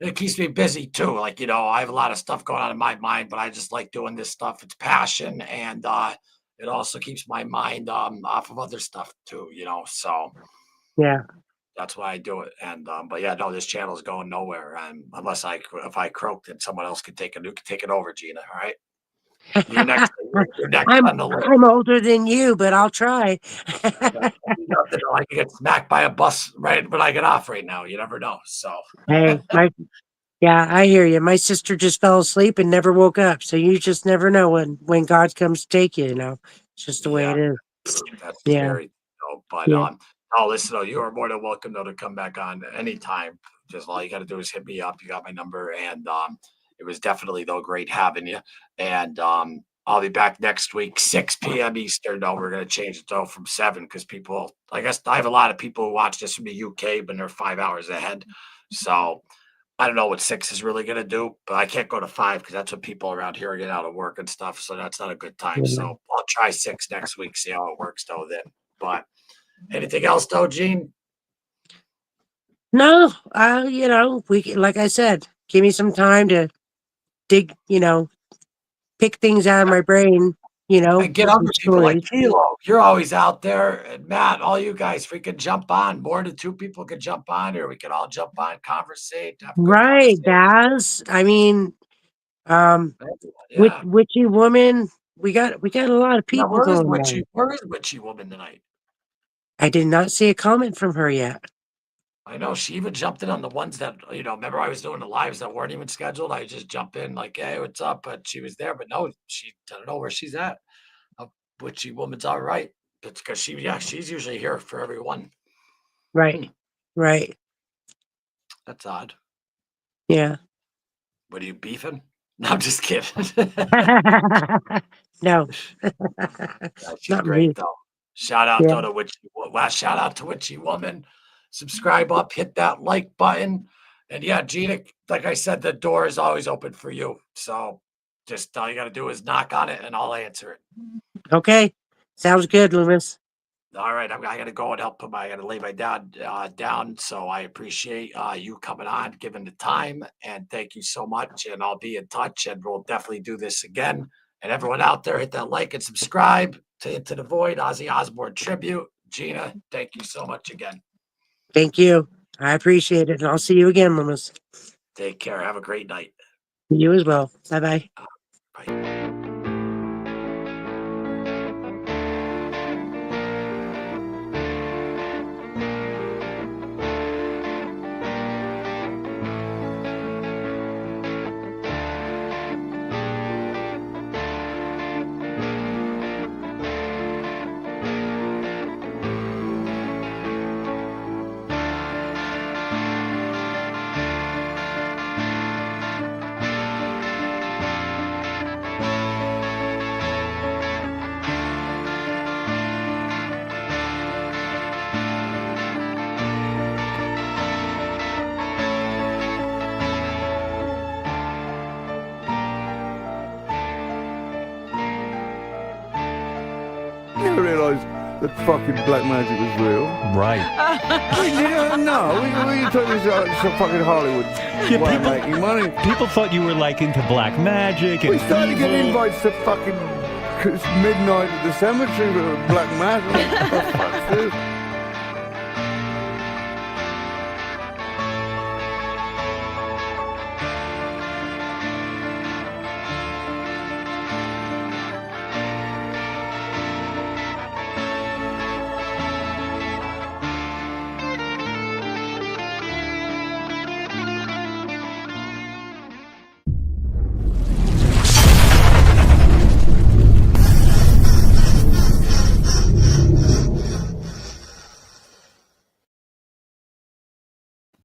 it keeps me busy too. Like, I have a lot of stuff going on in my mind, but I just like doing this stuff. It's passion, and it also keeps my mind off of other stuff too, So Yeah. that's why I do it. And but yeah, no, this channel is going nowhere. Unless if I croak, then someone else can take it over, Gina. All right. You're next. You're next I'm on the list. I'm older than you, but I'll try. I could get smacked by a bus right when I get off right now. You never know. So Hey, yeah, I hear you. My sister just fell asleep and never woke up. So you just never know when God comes to take you. It's just the way yeah, it is. that's Yeah. scary. But Yeah. oh, listen, you are more than welcome though to come back on anytime. Just all you got to do is hit me up. You got my number, and it was definitely though great having you. And I'll be back next week, 6 p.m. Eastern. No, we're gonna change it though from 7 because people. I guess I have a lot of people who watch this from the UK, but they're 5 hours ahead. So I don't know what 6 is really gonna do, but I can't go to 5 because that's when people around here are getting out of work and stuff. So that's not a good time. Yeah. So I'll try 6 next week, see how it works though. Then, but anything else though, Gene? No, like I said, give me some time to dig, pick things out of my brain, And get some other people like stories. Kilo. You're always out there, and Matt, all you guys freaking jump on. More than 2 people can jump on here. We can all jump on, conversate, have a good Right, conversation. Baz. I mean, um, Yeah. witchy woman. We got a lot of Now, people going on. Where is Witchy Woman tonight? I did not see a comment from her yet. I know she even jumped in on the ones that, remember I was doing the lives that weren't even scheduled. I just jump in like, hey, what's up? But she was there, but no, I don't know where she's at. A Witchy Woman's all right. It's because she's usually here for everyone. Right. Right. That's odd. Yeah. What are you beefing? No, I'm just kidding. No. She's Not me. great though. Shout out Yeah. though to Witchy. Well, shout out to Witchy Woman. Subscribe up, hit that like button, and yeah, Gina. Like I said, the door is always open for you. So just all you got to do is knock on it, and I'll answer it. Okay. Sounds good, Loomis. All right, I got to go and help I got to lay my dad down. So I appreciate you coming on, giving the time, and thank you so much. And I'll be in touch, and we'll definitely do this again. And everyone out there, hit that like and subscribe to Into the Void, Ozzy Osbourne Tribute. Gina, thank you so much again. Thank you. I appreciate it. And I'll see you again, Loomis. Take care. Have a great night. You as well. Bye-bye. Bye. You never realised that fucking black magic was real. Right. No, we took this to fucking Hollywood. Yeah, Way of making money. People thought you were like into black magic and We started getting evil. invites to fucking it's midnight at the cemetery with black mass. What the fuck's this?